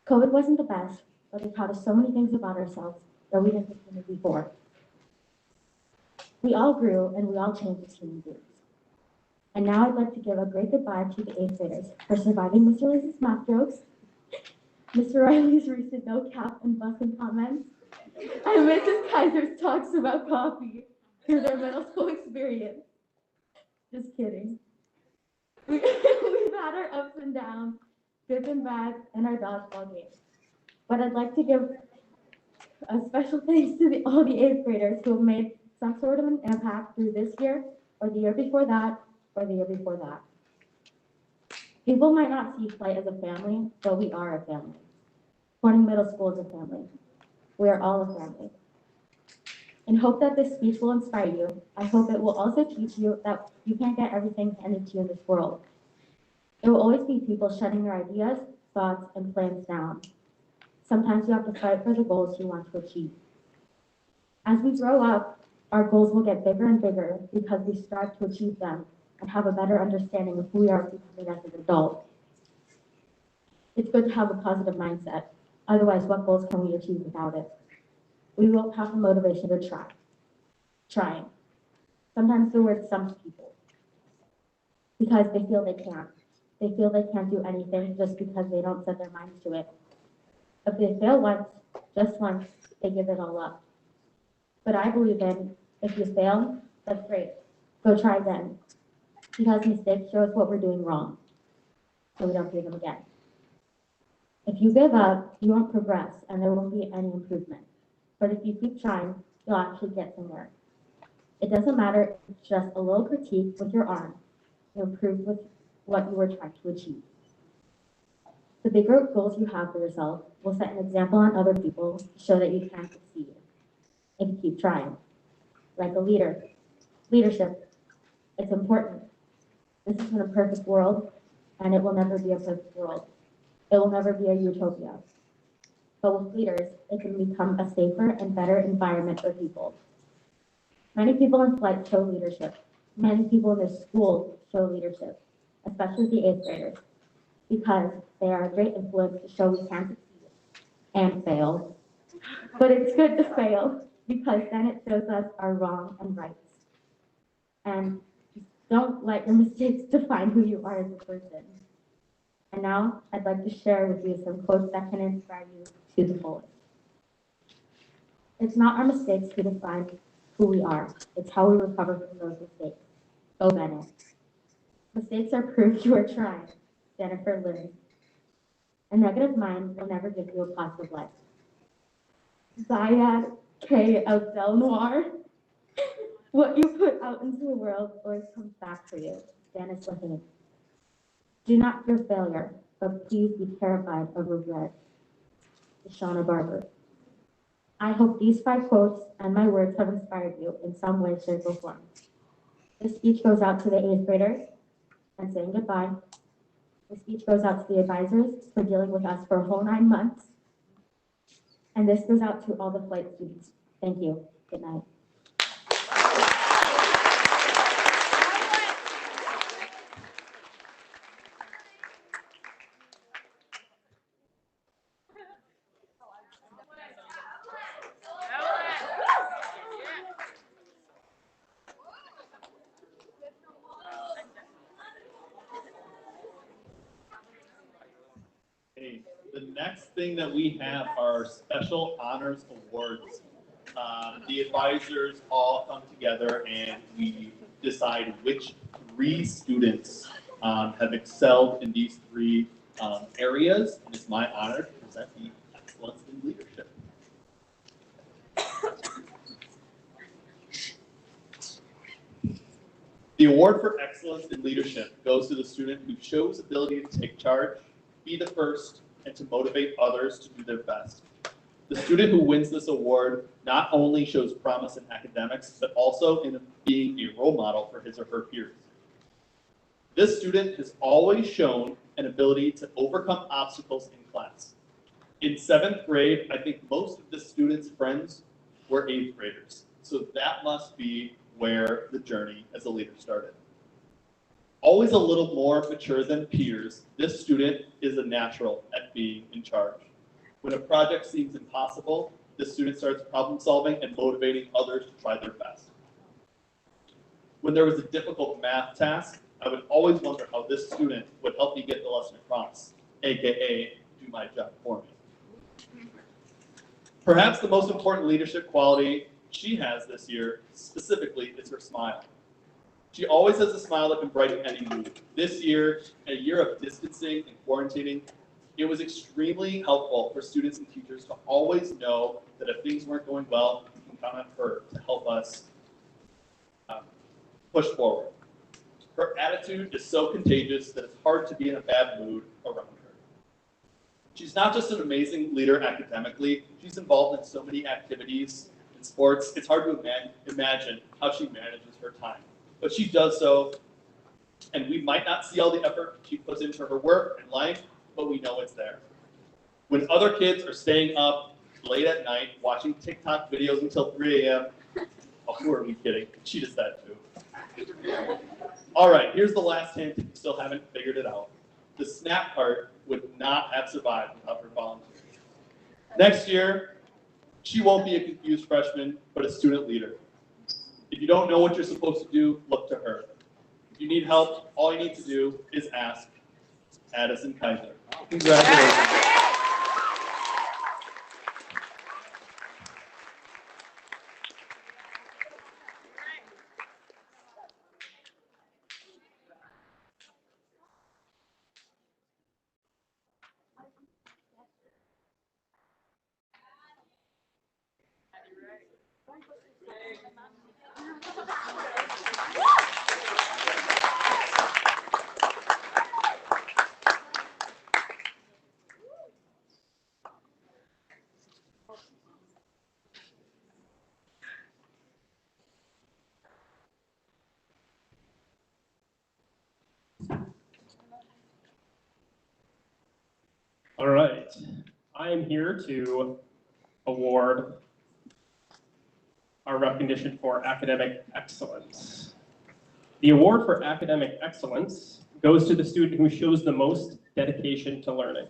COVID wasn't the best, but it taught us so many things about ourselves that we didn't think we knew before. We all grew and we all changed as human beings. And now I'd like to give a great goodbye to the 8th graders for surviving Mr. Lace's math jokes, Mr. Riley's recent no cap and busing comments, and Mrs. Kaiser's talks about coffee through their middle school experience. Just kidding. We've had our ups and downs, good and bad, in our dodgeball games. But I'd like to give a special thanks to all the 8th graders who have made some sort of an impact through this year, or the year before that, or the year before that. People might not see Flight as a family, but we are a family. Corning Middle School is a family. We are all a family. In hope that this speech will inspire you, I hope it will also teach you that you can't get everything handed to you in this world. There will always be people shutting their ideas, thoughts, and plans down. Sometimes you have to fight for the goals you want to achieve. As we grow up, our goals will get bigger and bigger because we strive to achieve them and have a better understanding of who we are becoming as an adult. It's good to have a positive mindset. Otherwise, what goals can we achieve without it? We won't have the motivation to try. Trying. Sometimes the word stumps people because they feel they can't. They feel they can't do anything just because they don't set their minds to it. If they fail once, just once, they give it all up. But I believe in, if you fail, that's great. Go try again. Because mistakes show us what we're doing wrong, so we don't do them again. If you give up, you won't progress and there won't be any improvement. But if you keep trying, you'll actually get somewhere. It doesn't matter if it's just a little critique with your arm to improve with what you were trying to achieve. The bigger goals you have for yourself will set an example on other people to show that you can succeed if you keep trying. Like a leader. Leadership, it's important. This isn't a perfect world, and it will never be a perfect world. It will never be a utopia. But with leaders, it can become a safer and better environment for people. Many people in Flight show leadership. Many people in this school show leadership, especially the 8th graders, because they are a great influence to show we can succeed and fail. But it's good to fail, because then it shows us our wrong and rights. And don't let your mistakes define who you are as a person. And now I'd like to share with you some quotes that can inspire you to the fullest. It's not our mistakes who define who we are. It's how we recover from those mistakes. Go Bennett. Mistakes are proof you are trying. Jennifer Lynn. A negative mind will never give you a positive life. Zayad K. Abdel Noir. What you put out into the world always comes back for you. Janice Lahane. Do not fear failure, but please be terrified of regret. Shauna Barber. I hope these 5 quotes and my words have inspired you in some way, shape, or form. This speech goes out to the 8th graders and saying goodbye. This speech goes out to the advisors for dealing with us for a whole 9 months. And this goes out to all the flight students. Thank you. Good night. Okay, the next thing that we have are special honors awards. The advisors all come together and we decide which 3 students have excelled in these 3 areas. And it's my honor to present the Excellence in Leadership. The award for Excellence in Leadership goes to the student who shows ability to take charge, be the first, and to motivate others to do their best. The student who wins this award not only shows promise in academics, but also in being a role model for his or her peers. This student has always shown an ability to overcome obstacles in class. In 7th grade, I think most of the student's friends were 8th graders. So that must be where the journey as a leader started. Always a little more mature than peers, this student is a natural at being in charge. When a project seems impossible, this student starts problem solving and motivating others to try their best. When there was a difficult math task, I would always wonder how this student would help me get the lesson across, aka do my job for me. Perhaps the most important leadership quality she has this year, specifically, is her smile. She always has a smile that can brighten any mood. This year, a year of distancing and quarantining, it was extremely helpful for students and teachers to always know that if things weren't going well, we can count on her to help us push forward. Her attitude is so contagious that it's hard to be in a bad mood around her. She's not just an amazing leader academically, she's involved in so many activities and sports. It's hard to imagine how she manages her time. But she does so, and we might not see all the effort she puts into her work and life, but we know it's there. When other kids are staying up late at night watching TikTok videos until 3 a.m., oh, who are we kidding? She does that too. All right, here's the last hint if you still haven't figured it out. The snap part would not have survived without her volunteers. Next year, she won't be a confused freshman, but a student leader. If you don't know what you're supposed to do, look to her. If you need help, all you need to do is ask Addison Kaiser. Congratulations. All right, I am here to award our recognition for academic excellence. The award for academic excellence goes to the student who shows the most dedication to learning.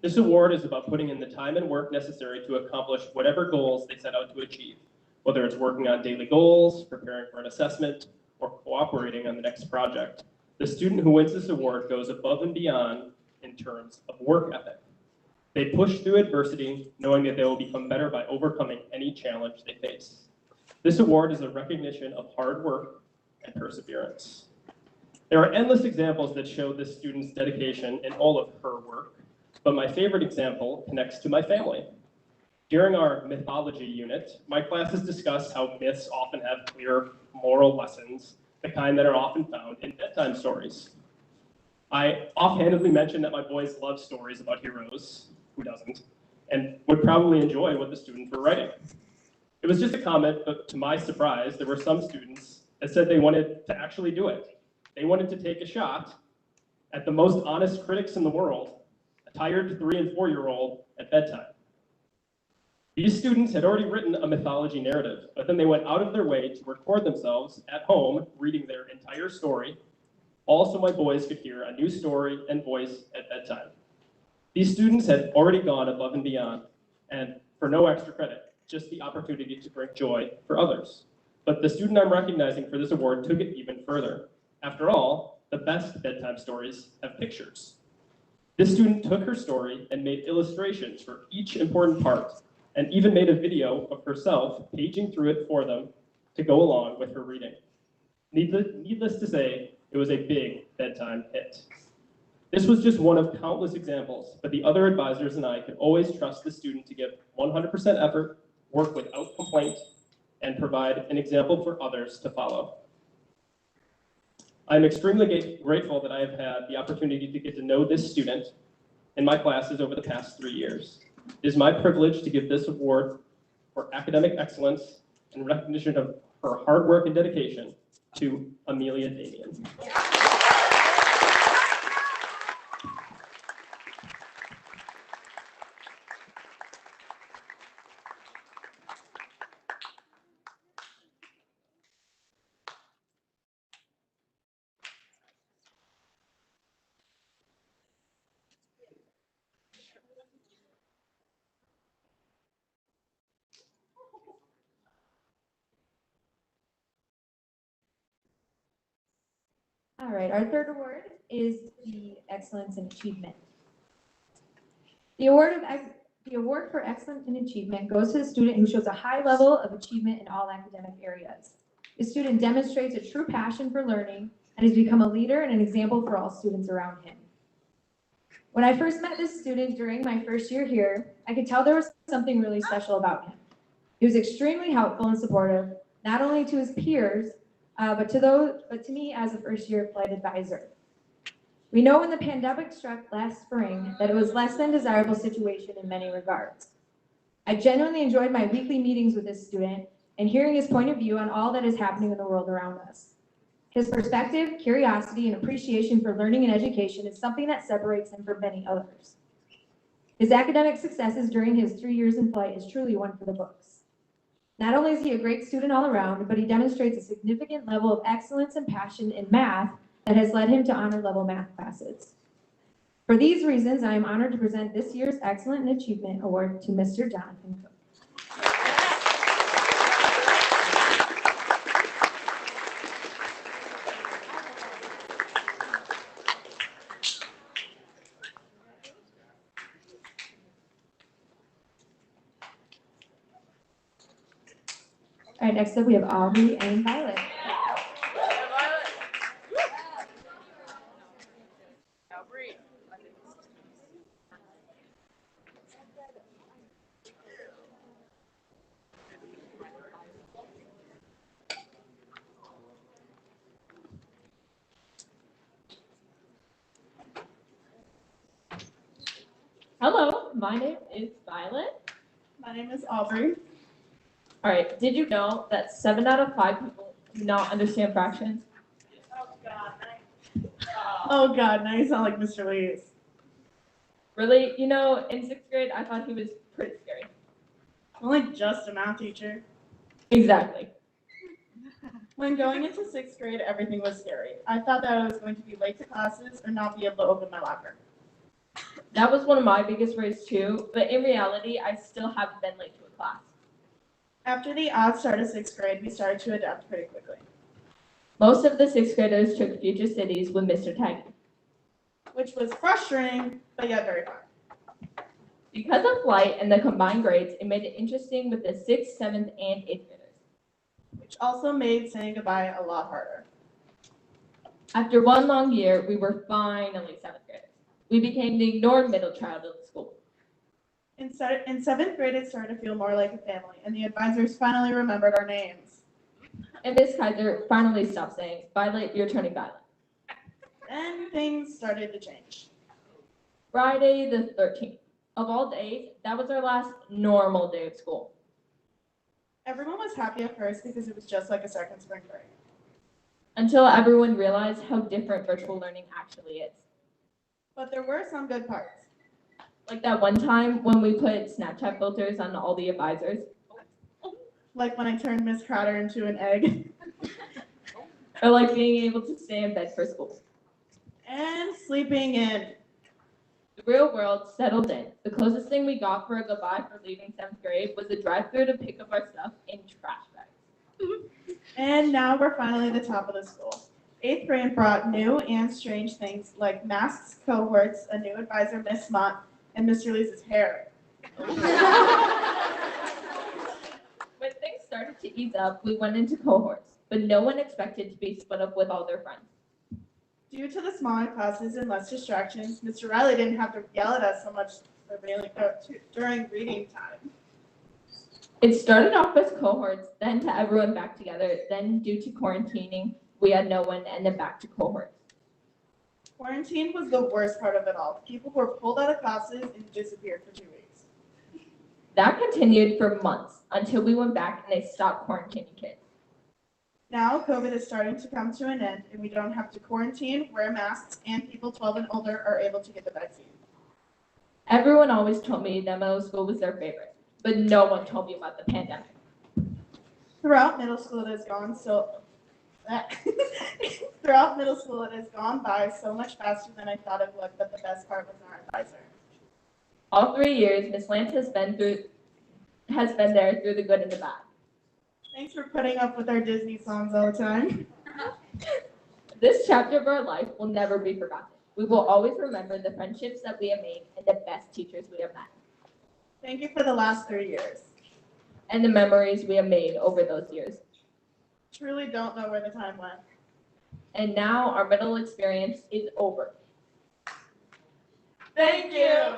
This award is about putting in the time and work necessary to accomplish whatever goals they set out to achieve, whether it's working on daily goals, preparing for an assessment, or cooperating on the next project. The student who wins this award goes above and beyond in terms of work ethic. They push through adversity, knowing that they will become better by overcoming any challenge they face. This award is a recognition of hard work and perseverance. There are endless examples that show this student's dedication in all of her work, but my favorite example connects to my family. During our mythology unit, my classes discussed how myths often have clear moral lessons, the kind that are often found in bedtime stories. I offhandedly mentioned that my boys love stories about heroes, who doesn't, and would probably enjoy what the students were writing. It was just a comment, but to my surprise, there were some students that said they wanted to actually do it. They wanted to take a shot at the most honest critics in the world, a tired 3- and 4-year-old at bedtime. These students had already written a mythology narrative, but then they went out of their way to record themselves at home reading their entire story, all so my boys could hear a new story and voice at bedtime. These students had already gone above and beyond, and for no extra credit, just the opportunity to bring joy for others. But the student I'm recognizing for this award took it even further. After all, the best bedtime stories have pictures. This student took her story and made illustrations for each important part, and even made a video of herself paging through it for them to go along with her reading. Needless to say, it was a big bedtime hit. This was just one of countless examples, but the other advisors and I could always trust the student to give 100% effort, work without complaint, and provide an example for others to follow. I'm extremely grateful that I have had the opportunity to get to know this student in my classes over the past 3 years. It is my privilege to give this award for academic excellence and recognition of her hard work and dedication to Amelia Damian. All right, our third award is the Excellence in Achievement. The award for Excellence in Achievement goes to the student who shows a high level of achievement in all academic areas. The student demonstrates a true passion for learning and has become a leader and an example for all students around him. When I first met this student during my first year here, I could tell there was something really special about him. He was extremely helpful and supportive, not only to his peers, but to me as a first-year flight advisor. We know when the pandemic struck last spring that it was less than desirable situation in many regards. I genuinely enjoyed my weekly meetings with this student and hearing his point of view on all that is happening in the world around us. His perspective, curiosity, and appreciation for learning and education is something that separates him from many others. His academic successes during his 3 years in flight is truly one for the books. Not only is he a great student all around, but he demonstrates a significant level of excellence and passion in math that has led him to honor level math classes. For these reasons, I am honored to present this year's Excellent in Achievement Award to Mr. Jonathan Cook. All right, next up we have Aubrey and Violet. Hello, my name is Violet. My name is Aubrey. All right, did you know that 7 out of 5 people do not understand fractions? Oh God, now you sound like Mr. Lees. Really? You know, in 6th grade, I thought he was pretty scary. Only just a math teacher. Exactly. When going into 6th grade, everything was scary. I thought that I was going to be late to classes or not be able to open my locker. That was one of my biggest worries too, but in reality, I still haven't been late to a class. After the odd start of 6th grade, we started to adapt pretty quickly. Most of the 6th graders took Future Cities with Mr. Taggy. Which was frustrating, but yet very fun. Because of flight and the combined grades, it made it interesting with the 6th, 7th, and 8th graders. which also made saying goodbye a lot harder. After one long year, we were finally 7th graders. We became the ignored middle child of the school. In 7th grade, it started to feel more like a family, and the advisors finally remembered our names. And Miss Kaiser finally stopped saying, Violet, you're turning violet. Then things started to change. Friday the 13th. Of all days, that was our last normal day of school. Everyone was happy at first because it was just like a second spring break. Until everyone realized how different virtual learning actually is. But there were some good parts. Like that one time when we put Snapchat filters on all the advisors. Like when I turned Miss Crowder into an egg. Or like being able to stay in bed for school. And sleeping in. The real world settled in. The closest thing we got for a goodbye for leaving 7th grade was a drive-thru to pick up our stuff in trash bags. And now we're finally the top of the school. 8th grade brought new and strange things like masks, cohorts, a new advisor, Miss Mott, and Mr. Lee's hair. When things started to ease up, we went into cohorts, but no one expected to be split up with all their friends. Due to the smaller classes and less distractions, Mr. Riley didn't have to yell at us so much during reading time. It started off as cohorts, then to everyone back together, then due to quarantining, we had no one, and then back to cohorts. Quarantine was the worst part of it all. People were pulled out of classes and disappeared for 2 weeks. That continued for months until we went back and they stopped quarantining kids. Now COVID is starting to come to an end and we don't have to quarantine, wear masks, and people 12 and older are able to get the vaccine. Everyone always told me that middle school was their favorite, but no one told me about the pandemic. Throughout middle school it has gone Throughout middle school it has gone by so much faster than I thought it would, but the best part was our advisor. All 3 years, Miss Lance has been there through the good and the bad. Thanks for putting up with our Disney songs all the time. This chapter of our life will never be forgotten. We will always remember the friendships that we have made and the best teachers we have met. Thank you for the last 3 years. And the memories we have made over those years. Truly don't know where the time went. And now our middle experience is over. Thank you.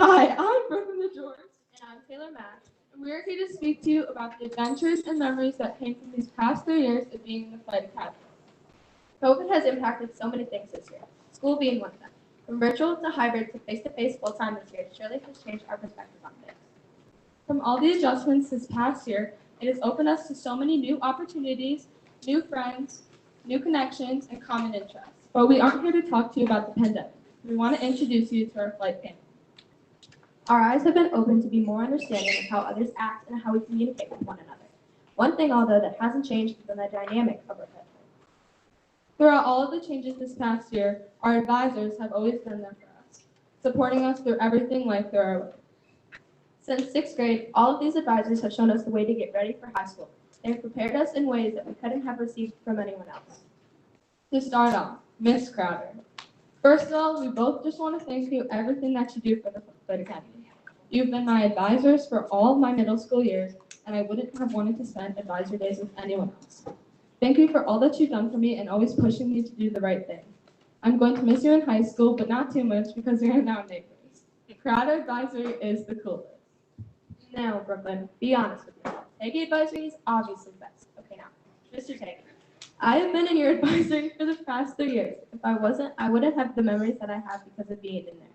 Hi, I'm Brooklyn George. And I'm Taylor Mack. And we're here to speak to you about the adventures and memories that came from these past 3 years of being in the Flight Academy. COVID has impacted so many things this year, school being one of them. From virtual to hybrid to face-to-face full-time this year, surely has changed our perspective on things. From all the adjustments this past year, it has opened us to so many new opportunities, new friends, new connections, and common interests. But we aren't here to talk to you about the pandemic. We want to introduce you to our flight panel. Our eyes have been opened to be more understanding of how others act and how we communicate with one another. One thing, although, that hasn't changed is the dynamic of our family. Throughout all of the changes this past year, our advisors have always been there for us, supporting us through everything life throws our way. Since 6th grade, all of these advisors have shown us the way to get ready for high school. They have prepared us in ways that we couldn't have received from anyone else. To start off, Miss Crowder. First of all, we both just want to thank you for everything that you do for the Flight Academy. You've been my advisors for all of my middle school years, and I wouldn't have wanted to spend advisor days with anyone else. Thank you for all that you've done for me and always pushing me to do the right thing. I'm going to miss you in high school, but not too much because we are now neighbors. Crowder Advisory is the coolest. Now, Brooklyn, be honest with yourself. Peggy Advisory is obviously the best. Okay, now, Mr. Peggy. I have been in your advisory for the past 3 years. If I wasn't, I wouldn't have the memories that I have because of being in there.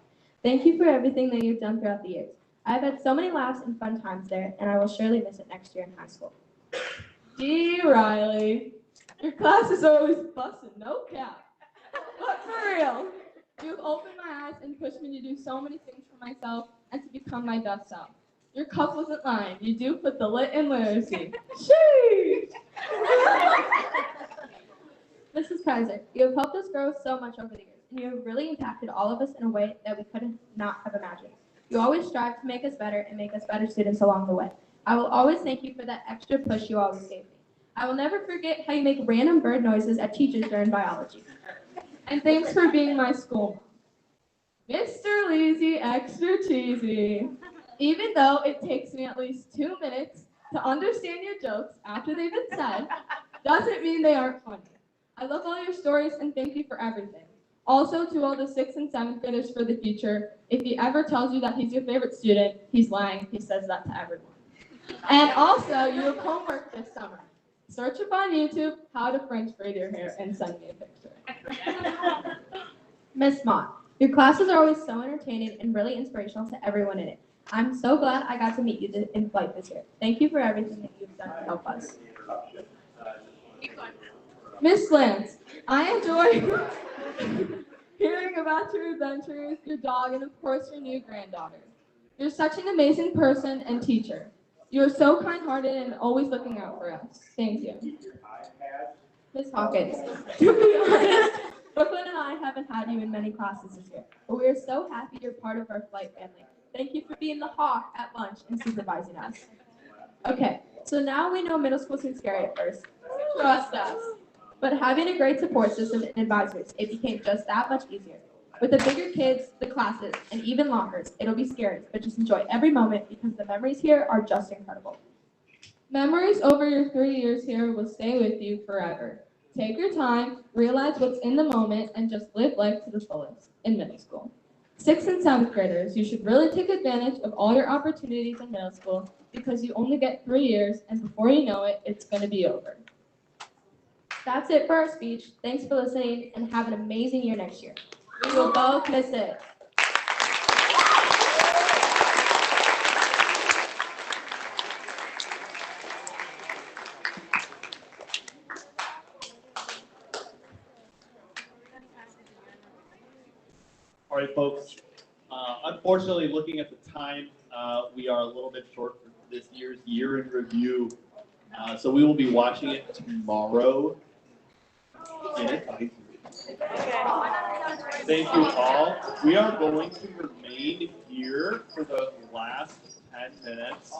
Thank you for everything that you've done throughout the years. I've had so many laughs and fun times there, and I will surely miss it next year in high school. Dee Riley. Your class is always busting, no cap. But for real, you've opened my eyes and pushed me to do so many things for myself and to become my best self. Your cup wasn't lying. You do put the lit in literacy. Sheesh! Mrs. Kaiser, you have helped us grow so much over the years, and you have really impacted all of us in a way that we couldn't not have imagined. You always strive to make us better and make us better students along the way. I will always thank you for that extra push you always gave me. I will never forget how you make random bird noises at teachers during biology. And thanks for being my school mom. Mr. Leasy, extra cheesy. Even though it takes me at least 2 minutes to understand your jokes after they've been said, doesn't mean they aren't funny. I love all your stories and thank you for everything. Also, to all the 6th and 7th graders for the future, if he ever tells you that he's your favorite student, he's lying. He says that to everyone. And also, you have homework this summer. Search up on YouTube how to French braid your hair and send me a picture. Miss Mott, your classes are always so entertaining and really inspirational to everyone in it. I'm so glad I got to meet you in flight this year. Thank you for everything that you've done to help us. Miss Lance, I enjoy hearing about your adventures, your dog, and of course your new granddaughter. You're such an amazing person and teacher. You're so kind-hearted and always looking out for us. Thank you. Miss Hawkins, to be honest, Brooklyn and I haven't had you in many classes this year, but we are so happy you're part of our flight family. Thank you for being the hawk at lunch and supervising us. Okay, so now we know middle school seems scary at first. Trust us. But having a great support system and advisors, it became just that much easier. With the bigger kids, the classes, and even lockers, it'll be scary, but just enjoy every moment because the memories here are just incredible. Memories over your 3 years here will stay with you forever. Take your time, realize what's in the moment, and just live life to the fullest in middle school. 6th and 7th graders, you should really take advantage of all your opportunities in middle school because you only get 3 years, and before you know it, it's going to be over. That's it for our speech. Thanks for listening, and have an amazing year next year. We will both miss it. All right, folks. Unfortunately, looking at the time, we are a little bit short for this year's year in review. So we will be watching it tomorrow in advisory. Thank you all. We are going to remain here for the last 10 minutes.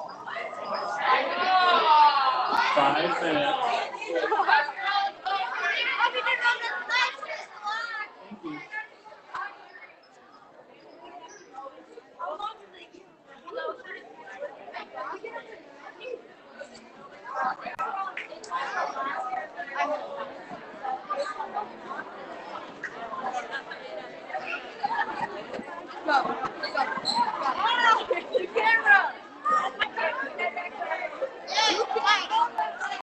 5 minutes.